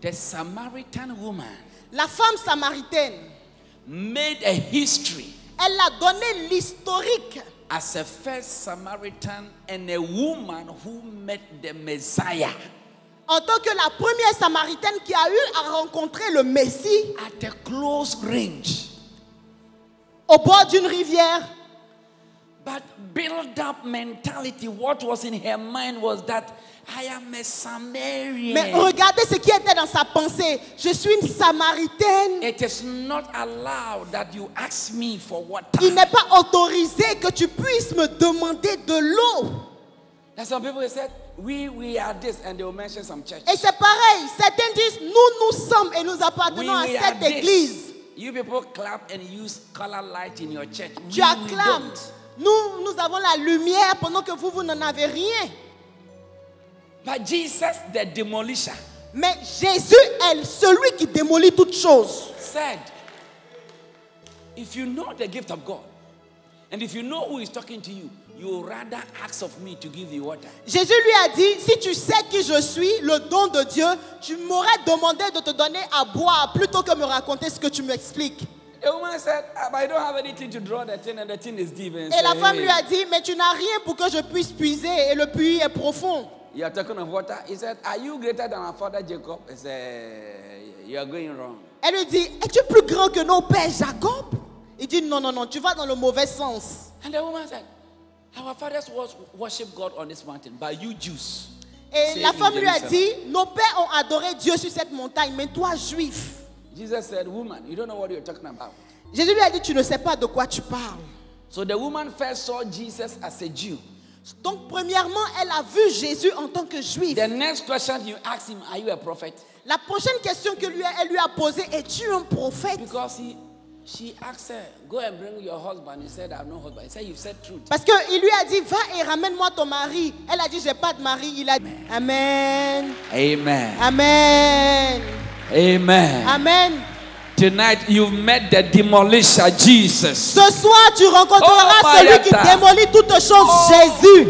the Samaritan woman La femme samaritaine, made a history elle a donné l'historique as a first Samaritan and a woman who met the Messiah en tant que la première samaritaine qui a eu à rencontrer le Messie at a close range. au bord d'une rivière. But build-up mentality, what was in her mind was that I am a Samaritan. Mais regardez ce qui était dans sa pensée. Je suis une samaritaine. It is not allowed that you ask me for water. Il n'est pas autorisé que tu puisses me demander de l'eau. And some people said, we are this, and they will mention some church. Et c'est pareil. Certains disent, nous sommes et nous appartenons à are cette this. église. You people clap and use color light in your church. Tu We acclames. don't. Nous avons la lumière pendant que vous n'en avez rien. But Jesus, the demolisher, Mais Jésus est celui qui démolit toutes choses. said, if you know the gift of God, and if you know who is talking to you, you will rather ask of me to give you water. Jésus lui a dit, si tu sais qui je suis, le don de Dieu, tu m'aurais demandé de te donner à boire plutôt que me raconter ce que tu m'expliques. The woman said, but I don't have anything to draw the thing, and the thing is deep. And Et la said, femme "Hey, lui a dit, mais tu n'as rien pour que je puisse puiser et le puits est profond. you are talking of water. He said, are you greater than our father Jacob? He said, you are going wrong. Elle lui dit, es-tu plus grand que nos pères Jacob? Il dit, non, tu vas dans le mauvais sens. And the woman said, our fathers worship God on this mountain, but you Jews. Et Say la in femme lui a Jerusalem. dit, nos pères ont adoré Dieu sur cette montagne, mais toi, juif. Jesus said, woman, you don't know what you're talking about. Jésus lui a dit, tu ne sais pas de quoi tu parles. So the woman first saw Jesus as a Jew. Donc, premièrement, elle a vu Jésus en tant que juif. The next question you ask him, are you a prophet? La prochaine question qu'elle lui a posée, es-tu un prophète? Because she asked her, go and bring your husband. He said, I have no husband. He said, you've said truth. Parce qu'il lui a dit, va et ramène-moi ton mari. Elle a dit, j'ai pas de mari. Il a dit, Amen. Amen. Amen. Amen. Amen. Tonight you've met the demolisher, Jesus. Ce soir, tu rencontreras Oh, celui qui Mariata. démolit toutes choses, Oh. Jésus.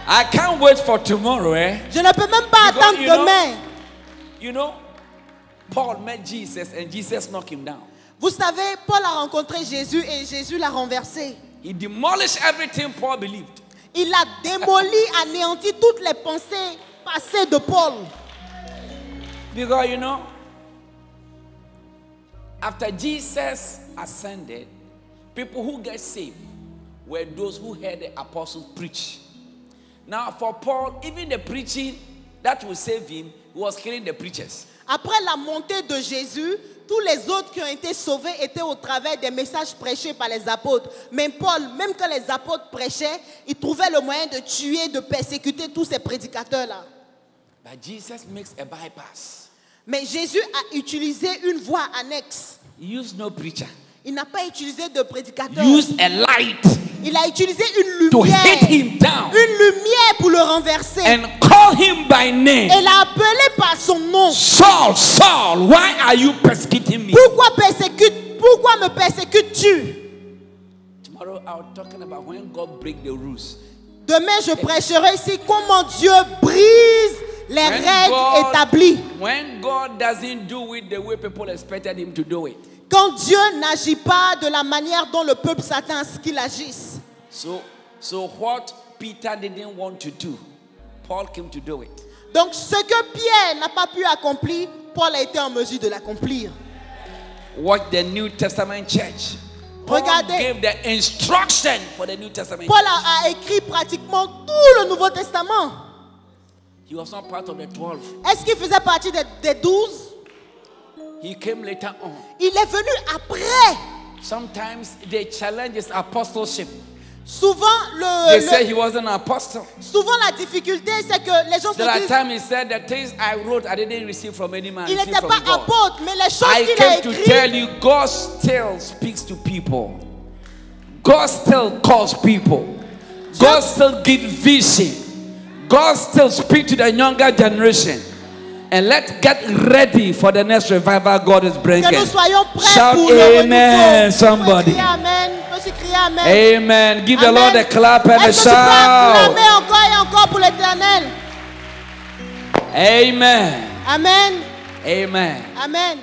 I can't wait for tomorrow, eh? Je ne peux même pas Because, attendre you know- demain. You know, Paul met Jesus and Jesus knocked him down. Vous savez, Paul a rencontré Jésus et Jésus l'a renversé. He demolished everything Paul believed. Il a démoli, anéanti toutes les pensées passées de Paul. Because, you know, after Jesus ascended, people who get saved were those who heard the apostles preach. Now, for Paul, even the preaching that will save him was killing the preachers. Après la montée de Jésus, tous les autres qui ont été sauvés étaient au travers des messages prêchés par les apôtres. Mais Paul, même quand les apôtres prêchaient, il trouvait le moyen de tuer, de persécuter tous ces prédicateurs-là. But Jesus makes a bypass. Mais Jésus a utilisé une voie annexe. He used no preacher. Il n'a pas utilisé de prédicateur. Use a light. Il a utilisé une to lumière. hit him down Une lumière pour le renverser. and call him by name. Et l'a appelé par son nom. Saul, Saul, why are you persecuting me? Pourquoi me persécutes-tu? Tomorrow I'm talking about when God break the rules. Demain, je prêcherai ici comment Dieu brise les règles établies. When God doesn't do it the way people expected him to do it. Quand Dieu n'agit pas de la manière dont le peuple s'attend à ce qu'il agisse. So what Peter didn't want to do, Paul came to do it. Donc ce que Pierre n'a pas pu accomplir, Paul a été en mesure de l'accomplir. Watch the New Testament church. Paul Regardez. gave the instruction for the New Testament Paul church. a écrit pratiquement tout le Nouveau Testament. He was not part of the 12. Est-ce qu'il faisait partie des 12? He came later on. Il est venu après. Sometimes the challenge is apostleship. Souvent, They say he wasn't an apostle. souvent la difficulté, c'est que les gens se There are disent times he said, the things I wrote, I didn't receive from any man. I il received n'était from pas God. apôtre, mais les choses I qu'il a came to tell écrites, you, God still speaks to people. God still calls people. God still gives vision. God still speaks to the younger generation. And let's get ready for the next revival God is bringing. que nous soyons prêts Shout pour le amen, renouveau. somebody. Crier amen. Peux-tu crier amen? Amen. Give the Amen. Lord a clap and a Est-ce que tu peux acclamer shout. encore et encore pour l'Éternel? Amen. Amen. Amen. Amen.